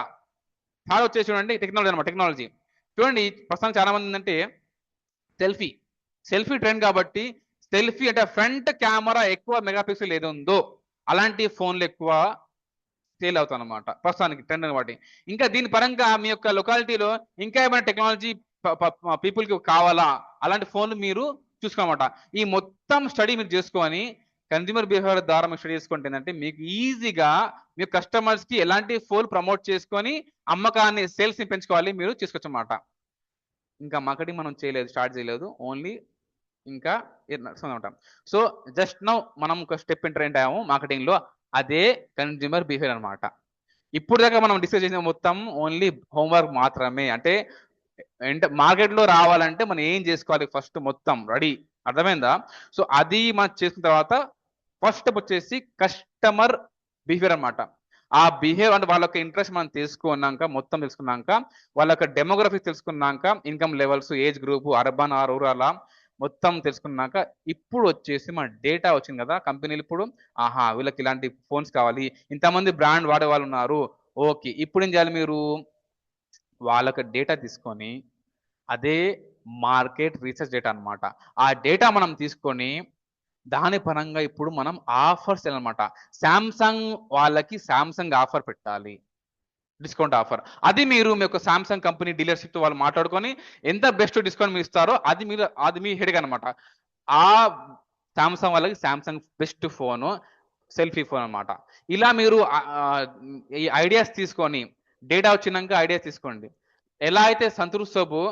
A: థర్డ్ వచ్చేసి చూడండి టెక్నాలజీ అనమాట. టెక్నాలజీ చూడండి, ప్రస్తుతం చాలా మంది ఏంటంటే సెల్ఫీ ట్రెండ్ కాబట్టి సెల్ఫీ అంటే ఫ్రంట్ కెమెరా ఎక్కువ మెగాపిక్సెల్ ఏది ఉందో అలాంటి ఫోన్లు ఎక్కువ సేల్ అవుతాయి అనమాట ప్రస్తుతానికి ట్రెండ్ కాబట్టి. ఇంకా దీని పరంగా మీ యొక్క లొకాలిటీలో ఇంకా ఏమైనా టెక్నాలజీ పీపుల్ కి కావాలా, అలాంటి ఫోన్లు మీరు చూసుకోనమాట. ఈ మొత్తం స్టడీ మీరు చేసుకొని కన్జ్యూమర్ బిహేవియర్ ద్వారా మీరు స్టడీ చేసుకుంటే ఏంటంటే మీకు ఈజీగా మీ కస్టమర్స్ కి ఎలాంటి ఫోన్ ప్రమోట్ చేసుకొని అమ్మకాన్ని సేల్స్ ని పెంచుకోవాలి మీరు చేసుకోవచ్చు అన్నమాట. ఇంకా మార్కెటింగ్ మనం స్టార్ట్ చేయలేదు, ఓన్లీ ఇంకా నడుస్తుందన్నమాట. సో జస్ట్ నౌ మనం ఒక స్టెప్ ఎంటర్ అయ్యాము మార్కెటింగ్ లో, అదే కన్జ్యూమర్ బిహేవియర్ అనమాట. ఇప్పుడు దాకా మనం డిస్కస్ చేసిన మొత్తం ఓన్లీ హోంవర్క్ మాత్రమే. అంటే మార్కెట్ లో రావాలంటే మనం ఏం చేసుకోవాలి ఫస్ట్ మొత్తం రెడీ, అర్థమైందా? సో అది మనం చేసుకున్న తర్వాత ఫస్ట్ స్టెప్ వచ్చేసి కస్టమర్ బిహేవియర్ అన్నమాట. ఆ బిహేవియర్ అంటే వాళ్ళ యొక్క ఇంట్రెస్ట్ మనం తెలుసుకున్నాక, మొత్తం తెలుసుకున్నాక, వాళ్ళ యొక్క డెమోగ్రఫీ తెలుసుకున్నాక, income levels, age group, urban or rural మొత్తం తెలుసుకున్నాక, ఇప్పుడు వచ్చేసి మన డేటా వచ్చింది కదా కంపెనీలు ఇప్పుడు, ఆహా వీళ్ళకి ఇలాంటి ఫోన్స్ కావాలి, ఇంతమంది బ్రాండ్ వాడే వాళ్ళు ఉన్నారు, ఓకే ఇప్పుడు ఏం చేయాలి మీరు, వాళ్ళకి డేటా తీసుకొని అదే మార్కెట్ రీసెర్చ్ డేటా అన్నమాట. ఆ డేటా మనం తీసుకొని దాని పరంగా ఇప్పుడు మనం ఆఫర్స్ అనమాట. శాంసంగ్ వాళ్ళకి శాంసంగ్ ఆఫర్ పెట్టాలి, డిస్కౌంట్ ఆఫర్. అది మీరు మీ యొక్క శాంసంగ్ కంపెనీ డీలర్షిప్ వాళ్ళు మాట్లాడుకొని ఎంత బెస్ట్ డిస్కౌంట్ మీరు ఇస్తారో అది మీ హెడ్ అనమాట. ఆ శాంసంగ్ వాళ్ళకి Samsung best phone, selfie phone అన్నమాట. ఇలా మీరు ఈ ఐడియాస్ తీసుకొని డేటా వచ్చినాక ఐడియాస్ తీసుకోండి. ఎలా అయితే సంతూర్ సోపు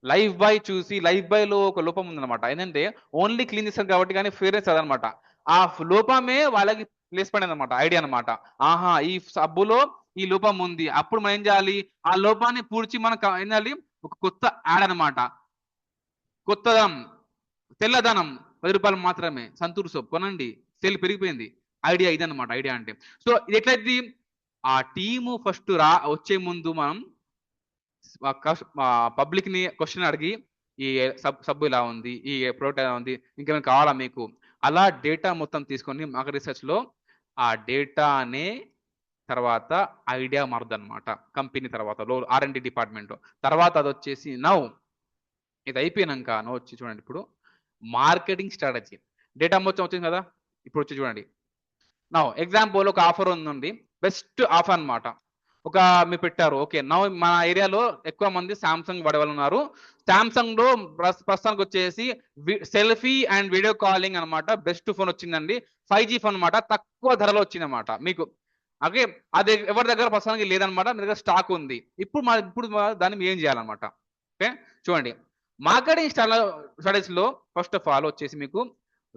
A: లైఫ్ బాయ్ చూసి లైఫ్ బాయ్ లో ఒక లోపం ఉందన్నమాట. ఏంటంటే ఓన్లీ క్లీన్ చేస్తారు కాబట్టి, కానీ ఫేర్నెస్ అదనమాట. ఆ లోపమే వాళ్ళకి ప్లేస్ పడింది అనమాట, ఐడియా అనమాట. ఆహా ఈ సబ్బులో ఈ లోపం ఉంది, అప్పుడు మనం ఏం చేయాలి, ఆ లోపాన్ని పూడ్చి మనం ఏం చేయాలి, ఒక కొత్త యాడ్ అనమాట. కొత్తదనం, తెల్లదనం, 10 రూపాయలు మాత్రమే సంతూర్ సోప్ కొనండి, సేల్ పెరిగిపోయింది. ఐడియా ఇదన్నమాట. ఐడియా అంటే సో ఇది ఎట్లయితే ఆ టీము ఫస్ట్ వచ్చే ముందు మనం పబ్లిక్ ని క్వశ్చన్ అడిగి, ఈ సబ్బు ఇలా ఉంది, ఈ ప్రోడక్ట్ ఎలా ఉంది, ఇంకేమైనా కావాలా మీకు, అలా డేటా మొత్తం తీసుకొని మార్కెట్ రీసెర్చ్ లో ఆ డేటానే తర్వాత ఐడియా మారుదన్నమాట. కంపెనీ తర్వాత R&D డిపార్ట్మెంట్ తర్వాత అది వచ్చేసి ఇది అయిపోయినాక వచ్చి చూడండి ఇప్పుడు మార్కెటింగ్ స్ట్రాటజీ. డేటా మొత్తం వచ్చింది కదా, ఇప్పుడు వచ్చి చూడండి. ఎగ్జాంపుల్ ఒక ఆఫర్ ఉందండి, బెస్ట్ ఆఫర్ అన్నమాట. ఒక మీరు పెట్టారు, ఓకే మన ఏరియాలో ఎక్కువ మంది సామ్సంగ్ వాడేవాళ్ళు ఉన్నారు. సామ్సంగ్ లో ప్రస్తుతానికి వచ్చేసి సెల్ఫీ అండ్ వీడియో కాలింగ్ అన్నమాట బెస్ట్ ఫోన్ వచ్చిందండి, 5G ఫోన్ అన్నమాట, తక్కువ ధరలో వచ్చింది అన్నమాట మీకు. ఓకే అది ఎవరి దగ్గర ప్రస్తుతానికి లేదనమాట, మీ దగ్గర స్టాక్ ఉంది. ఇప్పుడు దాన్ని మీరు ఏం చేయాలన్నమాట. ఓకే చూడండి, మార్కెటింగ్ స్ట్రాటజీస్ లో ఫస్ట్ ఆఫ్ ఆల్ వచ్చేసి మీకు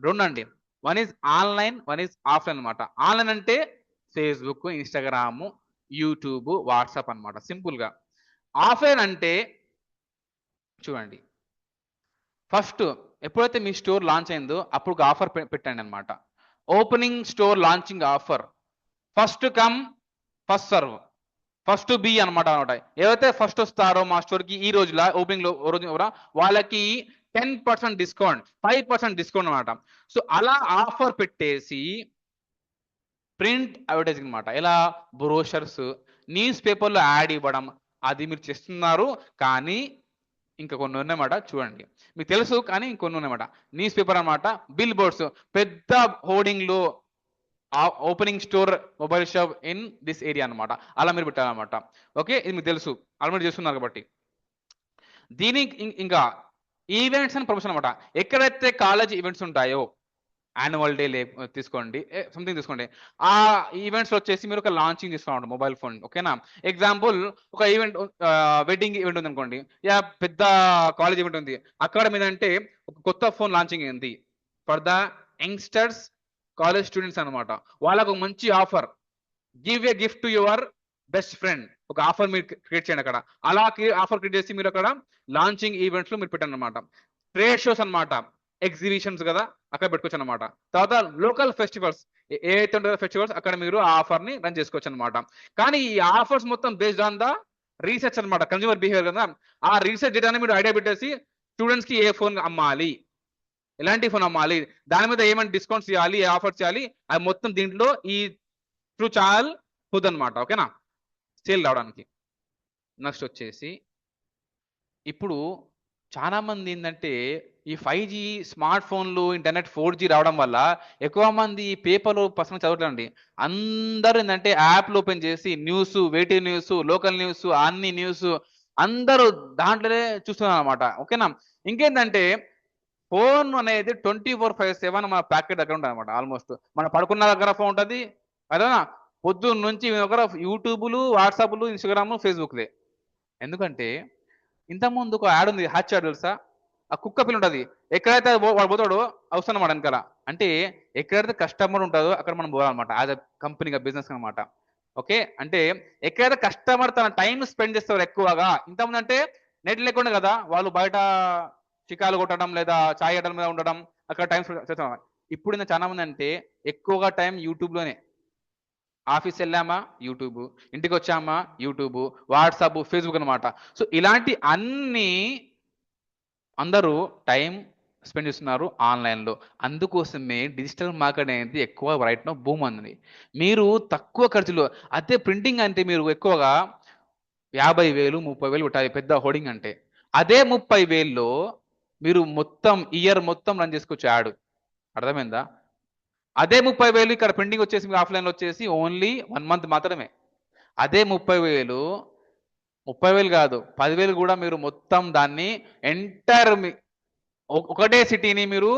A: రెండు అండి. One is online, one is offline అనమాట. ఆన్లైన్ అంటే ఫేస్బుక్, ఇన్స్టాగ్రామ్, యూట్యూబ్, వాట్సాప్ అన్నమాట సింపుల్ గా. ఆఫ్లైన్ అంటే చూడండి, ఫస్ట్ ఎప్పుడైతే మీ స్టోర్ లాంచ్ అయిందో అప్పుడు ఒక ఆఫర్ పెట్టండి అనమాట. Opening store launching offer, first come first serve, first be అనమాట. ఏవైతే ఫస్ట్ వస్తారో మా స్టోర్ కి ఈ రోజుల ఓపెనింగ్ లో రోజు వాళ్ళకి 10% డిస్కౌంట్, 5% డిస్కౌంట్ అనమాట. సో అలా ఆఫర్ పెట్టేసి ప్రింట్ అడ్వర్టైజింగ్ అనమాట. ఎలా బ్రోషర్స్, న్యూస్ పేపర్లో యాడ్ ఇవ్వడం, అది మీరు చేస్తున్నారు. కానీ ఇంకా కొన్ని ఉన్నాయన్నమాట, చూడండి మీకు తెలుసు కానీ ఇంకొన్ని ఉన్నాయన్నమాట. న్యూస్ పేపర్ అనమాట, బిల్ బోర్డ్స్, పెద్ద హోర్డింగ్ లో opening store mobile shop in this area అనమాట, అలా మీరు పెట్టాలన్నమాట. ఓకే ఇది మీకు తెలుసు, ఆల్రెడీ చేస్తున్నారు కాబట్టి. దీనికి ఇంకా ఈవెంట్స్ అండ్ ప్రమోషన్ అనమాట. ఎక్కడైతే కాలేజ్ ఈవెంట్స్ ఉంటాయో, యాన్యువల్ డే తీసుకోండి, సంథింగ్ తీసుకోండి, ఆ ఈవెంట్స్ వచ్చేసి మీరు ఒక లాంచింగ్ తీసుకోండి మొబైల్ ఫోన్. ఓకేనా ఎగ్జాంపుల్ ఒక ఈవెంట్, వెడ్డింగ్ ఈవెంట్ ఉంది అనుకోండి, యా పెద్ద కాలేజ్ ఈవెంట్ ఉంది, అక్కడ మీద అంటే ఒక కొత్త ఫోన్ లాంచింగ్ అయింది for the youngsters, college students అనమాట. వాళ్ళకు ఒక మంచి offer, give a gift to your best friend, ఒక ఆఫర్ మీరు క్రియేట్ చేయండి అక్కడ. అలా ఆఫర్ క్రియేట్ చేసి మీరు అక్కడ లాంచింగ్ ఈవెంట్స్ లో మీరు పెట్టండి అనమాట. ట్రేడ్ షోస్ అనమాట, ఎగ్జిబిషన్స్ కదా, అక్కడ పెట్టుకోవచ్చు అనమాట. తర్వాత లోకల్ ఫెస్టివల్స్, ఏదైతే ఉంటుందో ఫెస్టివల్స్, అక్కడ మీరు ఆ ఆఫర్ ని రన్ చేసుకోవచ్చు అనమాట. కానీ ఈ ఆఫర్స్ మొత్తం బేస్డ్ ఆన్ ద రీసెర్చ్ అనమాట, కన్జ్యూమర్ బిహేవియర్ కదా. ఆ రీసెర్చ్ డేటాని మీరు ఐడియా పెట్టేసి స్టూడెంట్స్ కి ఏ ఫోన్ అమ్మాలి, ఎలాంటి ఫోన్ అమ్మాలి, దాని మీద ఏమైనా డిస్కౌంట్స్ చేయాలి, ఏ ఆఫర్ చేయాలి, అది మొత్తం దీంట్లో ఈ త్రూ ఛానల్ అనమాట. ఓకేనా సేల్ రావడానికి. నెక్స్ట్ వచ్చేసి ఇప్పుడు చాలా మంది ఏంటంటే ఈ 5G స్మార్ట్ ఫోన్లు, ఇంటర్నెట్ 4G రావడం వల్ల ఎక్కువ మంది పేపర్లు పర్సనల్ చదవట్లేదండి. అందరూ ఏంటంటే యాప్లు ఓపెన్ చేసి news, waiting news, local news, news అందరూ దాంట్లోనే చూస్తున్నారు అనమాట. ఓకేనా ఇంకేంటంటే ఫోన్ అనేది 24/7 మన ప్యాకెట్ దగ్గర ఉంటుంది అనమాట. ఆల్మోస్ట్ మనం పడుకున్న దగ్గర ఫోన్ ఉంటుంది అదేనా. పొద్దున్న నుంచి దగ్గర యూట్యూబ్లు, వాట్సాప్లు, ఇన్స్టాగ్రామ్, ఫేస్బుక్లే. ఎందుకంటే ఇంతకుముందు ఒక యాడ్ ఉంది, హ్యాచ్ యాడ్ తెలుసా? ఆ కుక్క పిల్ల ఉంటుంది, ఎక్కడైతే వాడు పోతాడో వస్తున్నమాట వెనకాల. అంటే ఎక్కడైతే కస్టమర్ ఉంటుందో అక్కడ మనం పోవాలన్నమాట, యాజ్ అ కంపెనీగా బిజినెస్ అనమాట. ఓకే, అంటే ఎక్కడైతే కస్టమర్ తన టైం స్పెండ్ చేస్తారు ఎక్కువగా. ఇంతకుముందు అంటే నెట్ లేకుండా కదా, వాళ్ళు బయట చికాలు కొట్టడం లేదా చాయ్ గడ్డల మీద ఉండడం, అక్కడ టైం చేస్తాం. ఇప్పుడు ఇంకా చాలా మంది అంటే ఎక్కువగా టైం యూట్యూబ్లోనే. ఆఫీస్ వెళ్ళామా యూట్యూబ్, ఇంటికి వచ్చామా యూట్యూబ్, వాట్సాప్, ఫేస్బుక్ అనమాట. సో ఇలాంటి అన్ని అందరూ టైం స్పెండ్ చేస్తున్నారు ఆన్లైన్లో. అందుకోసమే డిజిటల్ మార్కెట్ అనేది ఎక్కువ రైట్ నో బూమ్ అంది. మీరు తక్కువ ఖర్చులో, అదే ప్రింటింగ్ అంటే మీరు ఎక్కువగా 50,000 30,000 పెట్టాలి పెద్ద హోర్డింగ్ అంటే. అదే 30,000లో మీరు మొత్తం ఇయర్ మొత్తం రన్ చేసుకోవచ్చు యాడ్. అర్థమైందా? అదే 30,000 ఇక్కడ ప్రింటింగ్ వచ్చేసి మీకు ఆఫ్లైన్లో వచ్చేసి ఓన్లీ 1 మంత్ మాత్రమే. అదే 30,000 కాదు 10,000 కూడా మీరు మొత్తం దాన్ని ఎంటైర్ ఒకటే సిటీని మీరు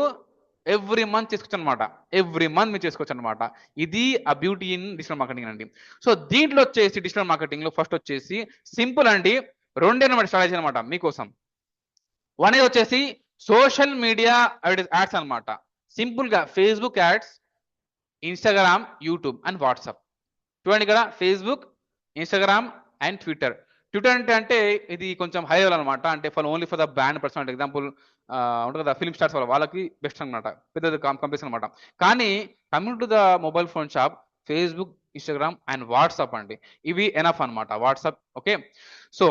A: ఎవ్రీ మంత్ చేసుకోవచ్చు అనమాట. ఎవ్రీ మంత్ మీరు చేసుకోవచ్చు అనమాట. ఇది ఆ బ్యూటీ ఇన్ డిజిటల్ మార్కెటింగ్ అండి. సో దీంట్లో వచ్చేసి డిజిటల్ మార్కెటింగ్ లో ఫస్ట్ వచ్చేసి సింపుల్ అండి, రెండే అనమాట స్ట్రాటజీ అనమాట మీకోసం. వన్ వచ్చేసి సోషల్ మీడియా యాడ్స్ అనమాట. సింపుల్ గా Facebook ads, Instagram, YouTube and WhatsApp. చూడండి ఇక్కడ Facebook, Instagram and Twitter. Twitter అంటే ఇది కొంచెం హై లెవెల్ అనమాట. అంటే only for the brand person. Example ఉంటుంది కదా ఫిల్మ్ స్టార్స్ వాళ్ళకి బెస్ట్ అనమాట, పెద్ద కంపెనీస్ అనమాట. కానీ coming to the mobile phone shop, Facebook, Instagram and WhatsApp అండి, ఇవి ఎనఫ్ అనమాట. WhatsApp okay. సో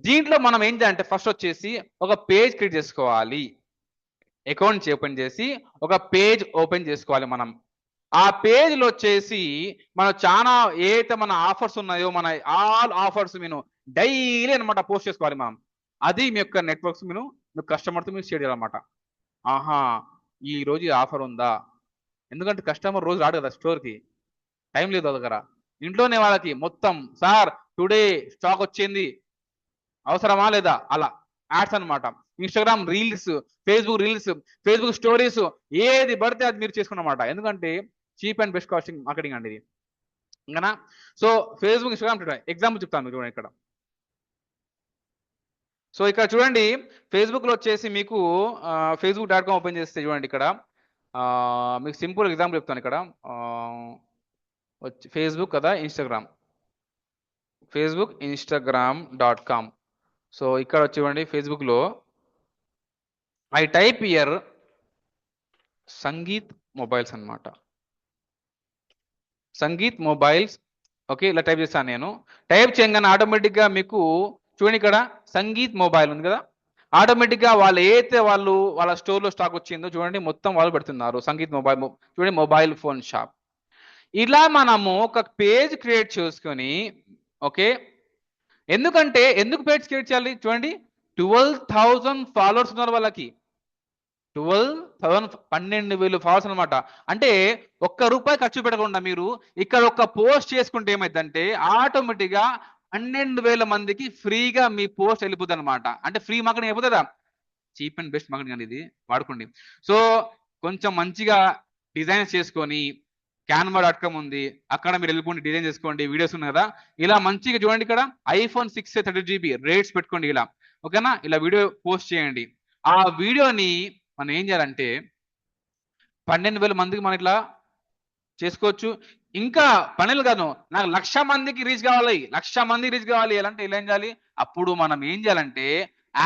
A: దీంట్లో మనం ఏంటి అంటే ఫస్ట్ వచ్చేసి ఒక పేజ్ క్రియేట్ చేసుకోవాలి. అకౌంట్ ఓపెన్ చేసి ఒక పేజ్ ఓపెన్ చేసుకోవాలి మనం. ఆ పేజ్ లో వచ్చేసి మనం చాలా ఏదైతే మన ఆఫర్స్ ఉన్నాయో మన ఆల్ ఆఫర్స్ మీరు డైలీ అనమాట పోస్ట్ చేసుకోవాలి మనం. అది మీ యొక్క నెట్వర్క్స్ మీరు మీ కస్టమర్తో మీరు షేర్ చేయాలన్నమాట. ఆహా, ఈ రోజు ఈ ఆఫర్ ఉందా? ఎందుకంటే కస్టమర్ రోజు రాడు కదా స్టోర్కి, టైం లేదు దగ్గర. ఇంట్లోనే వాళ్ళకి మొత్తం సార్ టుడే స్టాక్ వచ్చింది, అవసరమా లేదా, అలా యాడ్స్ అనమాట. Instagram reels, Facebook reels, Facebook stories, ఏది పడితే అది మీరు చేసుకున్నమాట. ఎందుకంటే cheap and best costing marketing అండి ఇది. ఇంకా so Facebook, Instagram, Twitter example చెప్తాను మీరు చూడండి ఇక్కడ. సో ఇక్కడ చూడండి ఫేస్బుక్ లో వచ్చేసి మీకు facebook.com ఓపెన్ చేస్తే చూడండి ఇక్కడ మీకు సింపుల్ ఎగ్జాంపుల్ చెప్తాను ఇక్కడ. ఫేస్బుక్ కదా, ఫేస్బుక్ instagram.com. సో ఇక్కడ వచ్చి చూడండి ఫేస్బుక్ లో I type year sangeet mobiles అనమాట. సంగీత్ మొబైల్స్ ఓకే, ఇలా టైప్ చేస్తాను నేను. టైప్ చేయగానే ఆటోమేటిక్గా మీకు చూడండి ఇక్కడ సంగీత్ మొబైల్ ఉంది కదా, ఆటోమేటిక్గా వాళ్ళు ఏదైతే వాళ్ళ స్టోర్లో స్టాక్ వచ్చిందో చూడండి మొత్తం వాళ్ళు పెడుతున్నారు. సంగీత్ మొబైల్ చూడండి మొబైల్ ఫోన్ షాప్. ఇలా మనము ఒక పేజ్ క్రియేట్ చేసుకొని ఓకే. ఎందుకు పేజ్ క్రియేట్ చేయాలి చూడండి, 12,000 ఫాలోవర్స్ ఉన్నారు వాళ్ళకి. 12,000 ఫాలోవర్స్ అనమాట. అంటే ₹1 ఖర్చు పెట్టకుండా మీరు ఇక్కడ ఒక పోస్ట్ చేసుకుంటే ఏమైందంటే ఆటోమేటిక్గా 12,000 మందికి ఫ్రీగా మీ పోస్ట్ వెళ్ళిపోతుంది అనమాట. అంటే ఫ్రీ మార్కెటింగ్ అయిపోతుందా? చీప్ అండ్ బెస్ట్ మార్కెటింగ్ అనేది వాడుకోండి. సో కొంచెం మంచిగా డిజైన్స్ చేసుకొని canva.com ఉంది, అక్కడ మీరు వెళ్ళిపోండి, డిజైన్ చేసుకోండి, వీడియోస్ ఉన్నాయి కదా. ఇలా మంచిగా చూడండి ఇక్కడ iPhone 6 30GB రేట్స్ పెట్టుకోండి ఇలా ఓకేనా. ఇలా వీడియో పోస్ట్ చేయండి. ఆ వీడియోని మనం ఏం చేయాలంటే 12,000 మందికి మనం ఇట్లా చేసుకోవచ్చు. ఇంకా 12 కాదు, నాకు 1,00,000 మందికి రీచ్ కావాలి, 1,00,000 మందికి రీచ్ కావాలి ఎలాంటి ఇలా ఏం చేయాలి, అప్పుడు మనం ఏం చేయాలంటే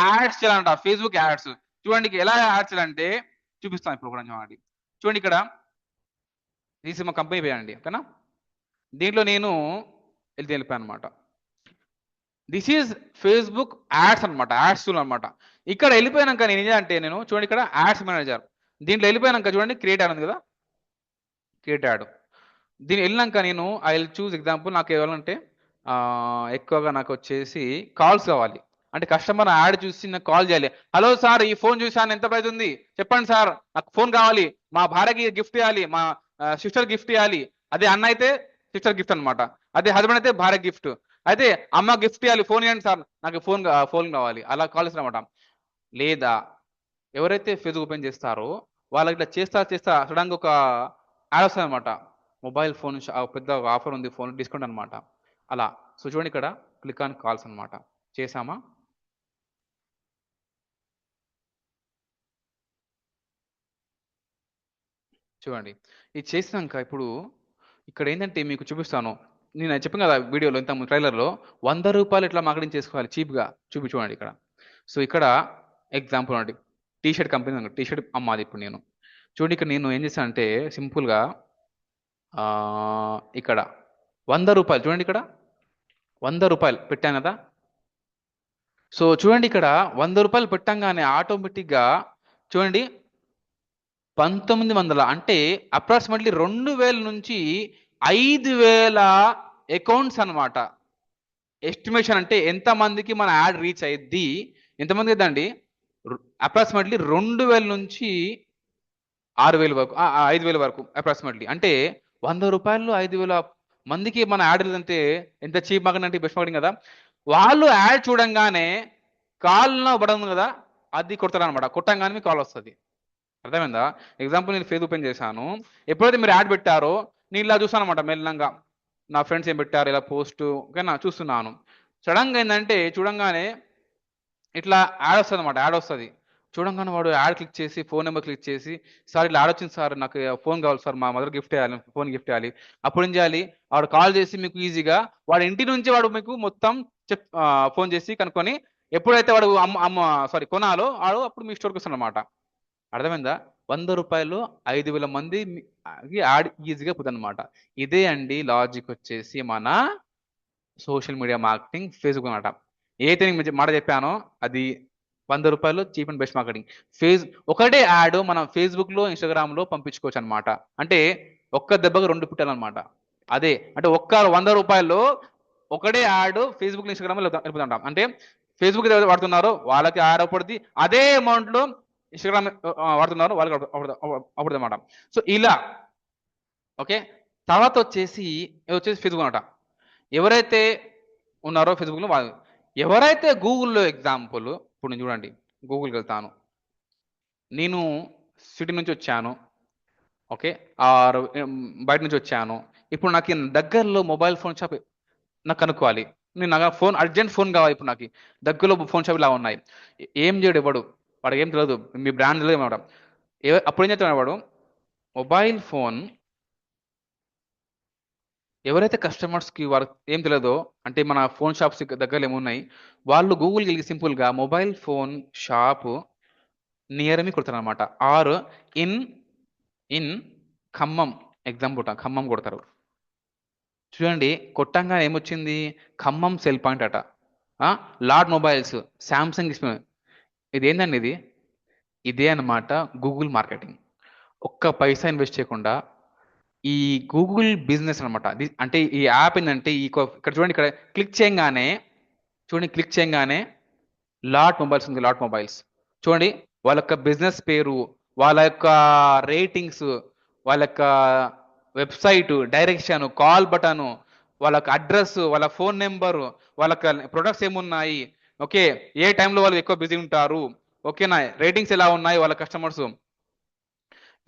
A: యాడ్స్ చేయాలంట. ఫేస్బుక్ యాడ్స్ చూడండి ఎలా యాడ్స్ చేయాలంటే చూపిస్తాను ఇప్పుడు కూడా చూడండి. చూడండి ఇక్కడ ఇది మా కంపెనీ పేరు అండి ఓకేనా. దీంట్లో నేను వెళ్ళిపోయాను అనమాట. దిస్ ఈజ్ ఫేస్బుక్ యాడ్స్ అనమాట, యాడ్స్ టూల్ అనమాట. ఇక్కడ వెళ్ళిపోయాక నేను ఏం చేయాలంటే నేను చూడండి ఇక్కడ యాడ్స్ మేనేజర్, దీంట్లో వెళ్ళిపోయాక చూడండి క్రియేట్ యాడ్ ఉంది కదా, క్రియేట్ యాడ్. దీన్ని వెళ్ళినాక నేను ఐ విల్ చూస్ ఎగ్జాంపుల్ నాకు ఏవాలంటే ఎక్కువగా నాకు వచ్చేసి కాల్స్ కావాలి. అంటే కస్టమర్ యాడ్ చూసి నాకు కాల్ చేయాలి. హలో సార్, ఈ ఫోన్ చూసాను, ఎంత ప్రైస్ ఉంది చెప్పండి సార్, నాకు ఫోన్ కావాలి, మా భార్యకి గిఫ్ట్ ఇవ్వాలి, మా సిస్టర్ గిఫ్ట్ ఇవ్వాలి. అదే అన్న అయితే సిస్టర్ గిఫ్ట్ అనమాట, అదే హస్బెండ్ అయితే భార్య గిఫ్ట్, అయితే అమ్మ గిఫ్ట్ ఇవ్వాలి, ఫోన్ ఇవ్వండి సార్, నాకు ఫోన్ కావాలి, అలా కాల్ అనమాట. లేదా ఎవరైతే ఫేస్బుక్ ఓపెన్ చేస్తారో వాళ్ళకి ఇట్లా చేస్తా సడన్గా ఒక యాడ్ వస్తుంది అనమాట. మొబైల్ ఫోన్ పెద్ద ఆఫర్ ఉంది, ఫోన్ డిస్కౌంట్ అనమాట. అలా సో చూడండి ఇక్కడ క్లిక్ ఆన్ కాల్స్ అనమాట. చేసామా? చూడండి ఇది చేసినాక ఇప్పుడు ఇక్కడ ఏంటంటే మీకు చూపిస్తాను. నేను చెప్పాను కదా వీడియోలో ఇంత ట్రైలర్లో ₹100 ఇట్లా మార్కెటింగ్ చేసుకోవాలి చీప్గా చూడండి ఇక్కడ. సో ఇక్కడ ఎగ్జాంపుల్ అండి, T shirt company T shirt అమ్మాలి ఇప్పుడు నేను. చూడండి ఇక్కడ నేను ఏం చేశాను అంటే సింపుల్గా ఇక్కడ ₹100 చూడండి, ఇక్కడ ₹100 పెట్టాను కదా. సో చూడండి ఇక్కడ ₹100 పెట్టంగానే ఆటోమేటిక్గా చూడండి 1900 అంటే అప్రాక్సిమేట్లీ 2000 నుంచి 5000 అకౌంట్స్ అన్నమాట. ఎస్టిమేషన్ అంటే ఎంత మందికి మన యాడ్ రీచ్ అయ్యిద్ది, ఎంతమంది అయిద్దండి, అప్రాక్సిమేట్లీ 2000 నుంచి 6000 వరకు 5000 వరకు అప్రాక్సిమేట్లీ. అంటే ₹100 5000 మందికి మన యాడ్ అంటే ఎంత చీప్ మార్కెటింగ్ అంటే బెస్ట్ మార్కెటింగ్ కదా. వాళ్ళు యాడ్ చూడంగానే కాల్న పడదు కదా, అది కొడతారు అనమాట. కొట్టంగానే మీకు కాల్ వస్తుంది. అర్థమైందా? ఎగ్జాంపుల్ నేను ఫేస్ ఓపెన్ చేశాను. ఎప్పుడైతే మీరు యాడ్ పెట్టారో నేను ఇలా చూస్తాను అనమాట. మెల్లంగా నా ఫ్రెండ్స్ ఏం పెట్టారు ఇలా పోస్ట్ ఓకేనా చూస్తున్నాను. సడన్గా ఏంటంటే చూడంగానే ఇట్లా యాడ్ వస్తుంది అనమాట. యాడ్ వస్తుంది చూడంగానే వాడు యాడ్ క్లిక్ చేసి ఫోన్ నెంబర్ క్లిక్ చేసి, సార్ ఇట్లా యాడ్ వచ్చింది సార్, నాకు ఫోన్ కావాలి సార్, మా మదర్ గిఫ్ట్ చేయాలి, ఫోన్ గిఫ్ట్ చేయాలి. అప్పుడు ఏం చేయాలి, వాడు కాల్ చేసి మీకు ఈజీగా వాడు ఇంటి నుంచి వాడు మీకు మొత్తం ఫోన్ చేసి కనుక్కొని ఎప్పుడైతే వాడు సారీ కొనాలో వాడు అప్పుడు మీ స్టోర్కి వస్తాడు అనమాట. అర్థమైందా? ₹100 5000 మంది యాడ్ ఈజీగా పోతుంది అనమాట. ఇదే అండి లాజిక్ వచ్చేసి మన సోషల్ మీడియా మార్కెటింగ్ ఫేస్బుక్ అనమాట. ఏదైతే నేను మాట చెప్పానో అది ₹100 చీప్ అండ్ బెస్ట్ మార్కెటింగ్. ఒకటే యాడ్ మనం ఫేస్బుక్ లో ఇన్స్టాగ్రామ్ లో పంపించుకోవచ్చు అనమాట. అంటే ఒక్క దెబ్బగా 2 పుట్టాలన్నమాట. అదే అంటే ఒక్క ₹100 ఒకటే యాడ్ ఫేస్బుక్ ఇన్స్టాగ్రామ్ లో వెళ్ళిపోతుంటాం. అంటే ఫేస్బుక్ వాడుతున్నారో వాళ్ళకి యాడ్ పడుతుంది, అదే అమౌంట్ లో ఇన్స్టాగ్రామ్ వాడుతున్నారు వాళ్ళకి అప్పుడు అనమాట. సో ఇలా ఓకే. తర్వాత వచ్చేసి ఫేస్బుక్ అనమాట. ఎవరైతే ఉన్నారో ఫేస్బుక్లో వాళ్ళు, ఎవరైతే గూగుల్లో ఎగ్జాంపుల్ ఇప్పుడు నేను చూడండి గూగుల్కి వెళ్తాను, నేను సిటీ నుంచి వచ్చాను ఓకే, ఆర్ బయట నుంచి వచ్చాను. ఇప్పుడు నాకు దగ్గరలో మొబైల్ ఫోన్ షాప్ నాకు కనుక్కోవాలి. నేను నాకు ఫోన్ అర్జెంట్ ఫోన్ కావాలి, ఇప్పుడు నాకు దగ్గరలో ఫోన్ షాప్ ఇలా ఉన్నాయి. ఏం చేయడు ఇవ్వడు, వాడికి ఏం తెలియదు, మీ బ్రాండ్ తెలియదు అనమాట. అప్పుడు ఏం చేస్తాడు వాడు, మొబైల్ ఫోన్ ఎవరైతే కస్టమర్స్కి వాళ్ళకి ఏం తెలియదో, అంటే మన ఫోన్ షాప్స్ దగ్గరలో ఏమున్నాయి, వాళ్ళు గూగుల్కి వెళ్ళి సింపుల్గా mobile phone shop near me కొడతారు అనమాట. Or in in Khammam example Khammam కొడతారు. చూడండి కొట్టంగా ఏమొచ్చింది, ఖమ్మం సెల్ పాయింట్ అట, లార్డ్ మొబైల్స్, శాంసంగ్. ఇది ఏందండి, ఇదే అనమాట గూగుల్ మార్కెటింగ్. ఒక్క పైసా ఇన్వెస్ట్ చేయకుండా ఈ గూగుల్ బిజినెస్ అనమాట. అంటే ఈ యాప్ ఏంటంటే ఇక్కడ చూడండి, ఇక్కడ క్లిక్ చేయగానే చూడండి, క్లిక్ చేయగానే లాట్ మొబైల్స్ ఉంది, లాట్ మొబైల్స్ చూడండి. వాళ్ళ యొక్క బిజినెస్ పేరు, వాళ్ళ యొక్క రేటింగ్స్, వాళ్ళ యొక్క వెబ్సైట్ డైరెక్షన్, కాల్ బటన్, వాళ్ళ అడ్రస్, వాళ్ళ ఫోన్ నెంబరు, వాళ్ళ ప్రొడక్ట్స్ ఏమున్నాయి, ఓకే, ఏ టైంలో వాళ్ళు ఎక్కువ బిజీ ఉంటారు, ఓకేనా, రేటింగ్స్ ఎలా ఉన్నాయి వాళ్ళ కస్టమర్స్,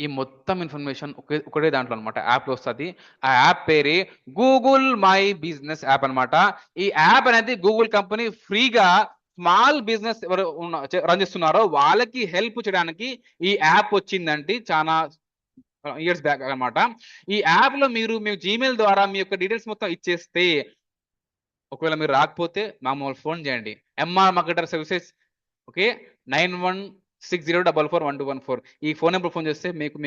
A: ఈ మొత్తం ఇన్ఫర్మేషన్ ఒకటే దాంట్లో అనమాట యాప్లో వస్తుంది. ఆ యాప్ పేరే గూగుల్ మై బిజినెస్ యాప్ అనమాట. ఈ యాప్ అనేది గూగుల్ కంపెనీ ఫ్రీగా స్మాల్ బిజినెస్ ఎవరు రన్ చేస్తున్నారో వాళ్ళకి హెల్ప్ చేయడానికి ఈ యాప్ వచ్చిందంటే చాలా ఇయర్స్ బ్యాక్ అనమాట. ఈ యాప్ లో మీరు మీ జీమెయిల్ ద్వారా మీ యొక్క డీటెయిల్స్ మొత్తం ఇచ్చేస్తే, ఒకవేళ మీరు రాకపోతే మామూలు ఫోన్ చేయండి, ఎంఆర్ మార్కెటర్ సర్వీసెస్ ఓకే 9160441214 ఈ ఫోన్ నెంబర్ ఫోన్ చేస్తే మీకు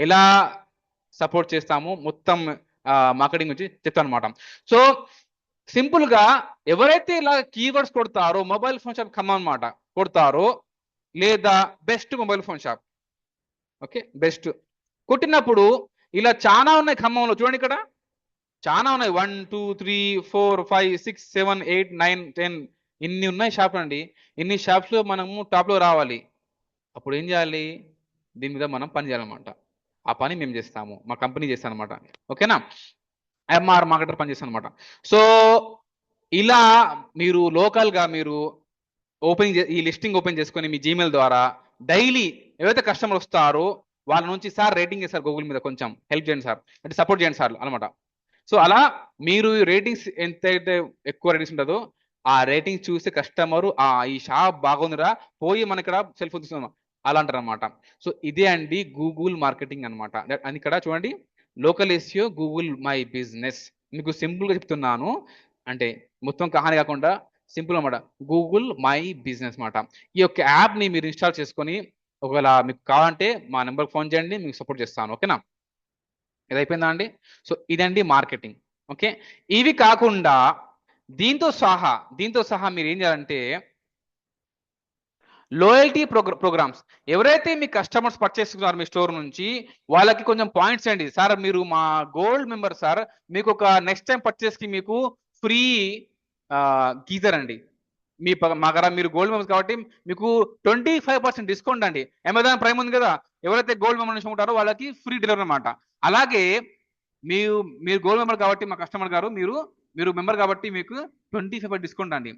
A: ఎలా సపోర్ట్ చేస్తాము మొత్తం మార్కెటింగ్ గురించి చెప్తాను అనమాట. సో సింపుల్ గా ఎవరైతే ఇలా కీవర్డ్స్ కొడతారో మొబైల్ ఫోన్ షాప్ ఖమ్మం అనమాట కొడతారో, లేదా best mobile phone shop okay best కొట్టినప్పుడు ఇలా చాలా ఉన్నాయి ఖమ్మంలో. చూడండి ఇక్కడ చాలా ఉన్నాయి, 1 2 3 4 5 6 7 8 9 10 ఇన్ని ఉన్నాయి షాపులు అండి. ఇన్ని షాప్స్ లో మనము టాప్ లో రావాలి. అప్పుడు ఏం చేయాలి, దీని మీద మనం పని చేయాలన్నమాట. ఆ పని మేము చేస్తాము, మా కంపెనీ చేస్తాను అనమాట. ఓకేనా, ఎంఆర్ మార్కెటర్ పని చేస్తాను అనమాట. సో ఇలా మీరు లోకల్ గా మీరు ఈ లిస్టింగ్ ఓపెన్ చేసుకొని మీ జీమెయిల్ ద్వారా డైలీ ఎవరైతే కస్టమర్ వస్తారో వాళ్ళ నుంచి సార్ రేటింగ్ సార్ గూగుల్ మీద కొంచెం హెల్ప్ చేయండి సార్, అంటే సపోర్ట్ చేయండి సార్ అనమాట. సో అలా మీరు రేటింగ్స్ ఎంతైతే ఎక్కువ రేటింగ్స్ ఉంటుందో ఆ రేటింగ్స్ చూసి కస్టమర్ ఈ షాప్ బాగుందిరా పోయి మన ఇక్కడ సెల్ ఫోన్ తీసుకుందాం అలా అంటారు అనమాట. సో ఇదే అండి గూగుల్ మార్కెటింగ్ అనమాట. అని ఇక్కడ చూడండి, local SEO Google my business. మీకు సింపుల్ గా చెప్తున్నాను, అంటే మొత్తం కహాని కాకుండా సింపుల్ అనమాట. గూగుల్ మై బిజినెస్ మాట. ఈ యొక్క యాప్ ని మీరు ఇన్స్టాల్ చేసుకొని ఒకవేళ మీకు కావాలంటే మా నెంబర్కి ఫోన్ చేయండి, మీకు సపోర్ట్ చేస్తాను. ఓకేనా, ఇది అయిపోయిందా అండి? సో ఇదండి మార్కెటింగ్. ఓకే, ఇవి కాకుండా దీంతో సహా మీరు ఏం చేయాలంటే లోయల్టీ ప్రోగ్రామ్స్. ఎవరైతే మీ కస్టమర్స్ పర్చేస్ చేస్తున్నారు మీ స్టోర్ నుంచి, వాళ్ళకి కొంచెం పాయింట్స్ అండి. సార్ మీరు మా గోల్డ్ మెంబర్ సార్, మీకు ఒక నెక్స్ట్ టైం పర్చేస్ కి మీకు ఫ్రీ గీజర్ అండి. మా దగ్గర మీరు గోల్డ్ మెంబర్స్ కాబట్టి మీకు 25% డిస్కౌంట్ అండి. అమెజాన్ ప్రైమ్ ఉంది కదా, ఎవరైతే గోల్డ్ మెంబర్ నుంచి ఉంటారో వాళ్ళకి ఫ్రీ డెలివరీ అనమాట. అలాగే మీరు గోల్డ్ మెంబర్ కాబట్టి మా కస్టమర్ గారు, మీరు మెంబర్ కాబట్టి మీకు 25% డిస్కౌంట్ అండి.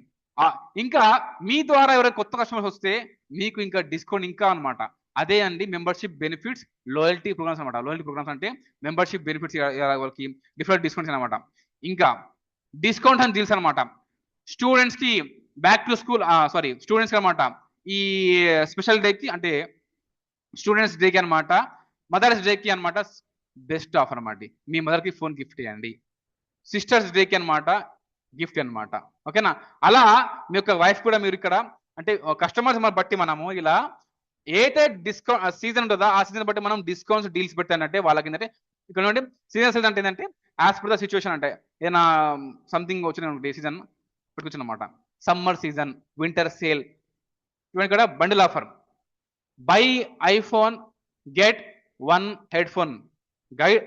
A: ఇంకా మీ ద్వారా ఎవరైనా కొత్త కస్టమర్స్ వస్తే మీకు ఇంకా డిస్కౌంట్ ఇంకా అనమాట. అదే అండి మెంబర్షిప్ బెనిఫిట్స్ లాయల్టీ ప్రోగ్రామ్స్ అనమాట. లాయల్టీ ప్రోగ్రామ్స్ అంటే మెంబర్షిప్ బెనిఫిట్స్ వాళ్ళకి డిఫరెంట్ డిస్కౌంట్స్ అనమాట. ఇంకా డిస్కౌంట్ అండ్ డీల్స్ అనమాట. స్టూడెంట్స్ కి బ్యాక్ టు స్కూల్ స్టూడెంట్స్ అనమాట. ఈ స్పెషల్ డేకి అంటే స్టూడెంట్స్ డేకి అనమాట, మదర్స్ డేకి అనమాట బెస్ట్ ఆఫర్ అనమాట. మీ మదర్ కి ఫోన్ గిఫ్ట్ ఇవ్వండి. సిస్టర్స్ డేకి అనమాట గిఫ్ట్ అనమాట. ఓకేనా, అలా మీ యొక్క వైఫ్ కూడా మీరు ఇక్కడ అంటే కస్టమర్స్ బట్టి మనము ఇలా ఏదైతే డిస్కౌంట్ సీజన్ ఉంటుందో ఆ సీజన్ బట్టి మనం డిస్కౌంట్స్ డీల్స్ పెట్టానంటే వాళ్ళకి ఏంటంటే ఇక్కడ నుండి సీజన్ అంటే ఏంటంటే యాజ్ పర్ ద సిచ్యువేషన్, అంటే ఏదైనా సంథింగ్ వచ్చిన సీజన్ పెట్టుకొచ్చు అనమాట. సమ్మర్ సీజన్, వింటర్ సేల్, ఇవన్నీ ఇక్కడ bundle offer. By iPhone get 1 head phone,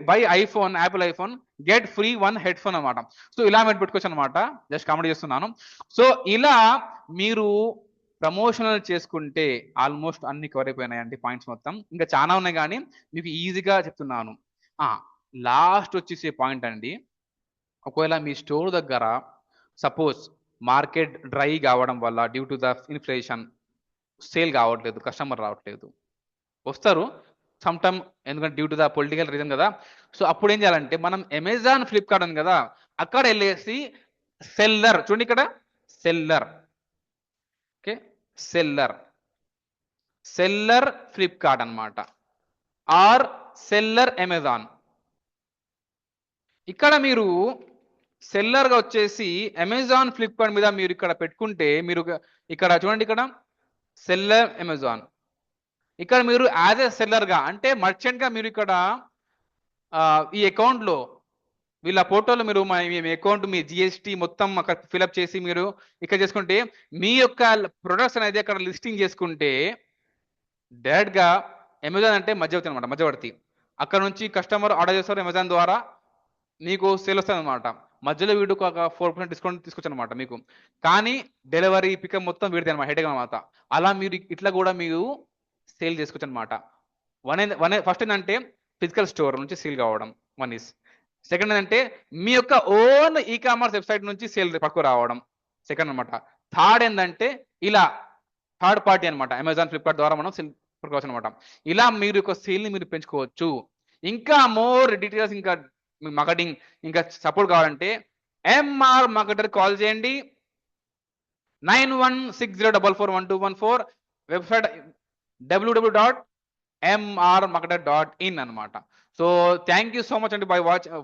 A: by iPhone Apple iPhone get free 1 head phone అనమాట. సో ఇలా మీరు పెట్టుకోవచ్చు అనమాట. జస్ట్ కామెంట్ చేస్తున్నాను. సో ఇలా మీరు ప్రమోషనల్ చేసుకుంటే ఆల్మోస్ట్ అన్ని కవర్ అయిపోయినాయండి పాయింట్స్ మొత్తం. ఇంకా చాలా ఉన్నాయి కానీ మీకు ఈజీగా చెప్తున్నాను. లాస్ట్ వచ్చేసే పాయింట్ అండి, ఒకవేళ మీ స్టోర్ దగ్గర సపోజ్ మార్కెట్ డ్రై కావడం వల్ల due to the inflation sale కావట్లేదు, కస్టమర్ రావట్లేదు, వస్తారు సమ్ టైమ్ ఎందుకంటే due to the political reason కదా. సో అప్పుడు ఏం చేయాలంటే మనం అమెజాన్ ఫ్లిప్కార్ట్ ఉంది కదా, అక్కడ వెళ్ళేసి సెల్లర్ చూడండి, ఇక్కడ సెల్లర్, ఓకే సెల్లర్ ఫ్లిప్కార్ట్ అనమాట, ఆర్ సెల్లర్ అమెజాన్. ఇక్కడ మీరు సెల్లర్ గా వచ్చేసి అమెజాన్ ఫ్లిప్కార్ట్ మీద మీరు ఇక్కడ పెట్టుకుంటే మీరు ఇక్కడ చూడండి, ఇక్కడ సెల్లర్ అమెజాన్, ఇక్కడ మీరు యాజ్ ఎ సెల్లర్ గా అంటే మర్చెంట్ గా మీరు ఇక్కడ ఈ అకౌంట్ లో వీళ్ళ పోర్టల్లో మీరు మీ అకౌంట్ మీ జిఎస్టీ మొత్తం అక్కడ ఫిల్అప్ చేసి మీరు ఇక్కడ చేసుకుంటే మీ యొక్క ప్రొడక్ట్స్ అనేది అక్కడ లిస్టింగ్ చేసుకుంటే డైరెక్ట్ గా అమెజాన్ అంటే మధ్యవర్తి అనమాట, మధ్యవర్తి. అక్కడ నుంచి కస్టమర్ ఆర్డర్ చేస్తారు అమెజాన్ ద్వారా, మీకు సేల్ వస్తుంది అనమాట. మధ్యలో వీడికి ఒక 4% డిస్కౌంట్ తీసుకొచ్చు అనమాట మీకు. కానీ డెలివరీ పికప్ మొత్తం వీడితే అనమాట, హెడ్ అనమాట. అలా మీరు ఇట్లా కూడా మీరు సేల్ చేసుకోవచ్చు అనమాట. ఫస్ట్ ఏంటంటే ఫిజికల్ స్టోర్ నుంచి సేల్ కావడం, 1 is. సెకండ్ ఏంటంటే మీ యొక్క ఓన్ ఈ కామర్స్ వెబ్సైట్ నుంచి సేల్ పట్టుకు రావడం, సెకండ్ అనమాట. థర్డ్ ఏంటంటే ఇలా థర్డ్ పార్టీ అనమాట, అమెజాన్ ఫ్లిప్కార్ట్ ద్వారా మనం సేల్ పట్టుకోవచ్చు అనమాట. ఇలా మీరు యొక్క సేల్ ని మీరు పెంచుకోవచ్చు. ఇంకా మోర్ డీటెయిల్స్, ఇంకా మార్కెటింగ్ ఇంకా సపోర్ట్ కావాలంటే ఎంఆర్ మార్కెటర్ కాల్ చేయండి, 9160441214, వెబ్సైట్ www.mrmarketer.in అనమాట. So thank you so much అండి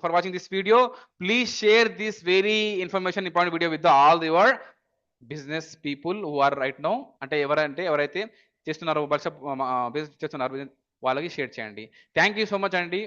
A: for watching this video. Please share this very information important video with all your business people who are right now, అంటే ఎవరైతే చేస్తున్నారో business చేస్తున్నారో వాళ్ళకి share చేయండి. Thank you so much అండి.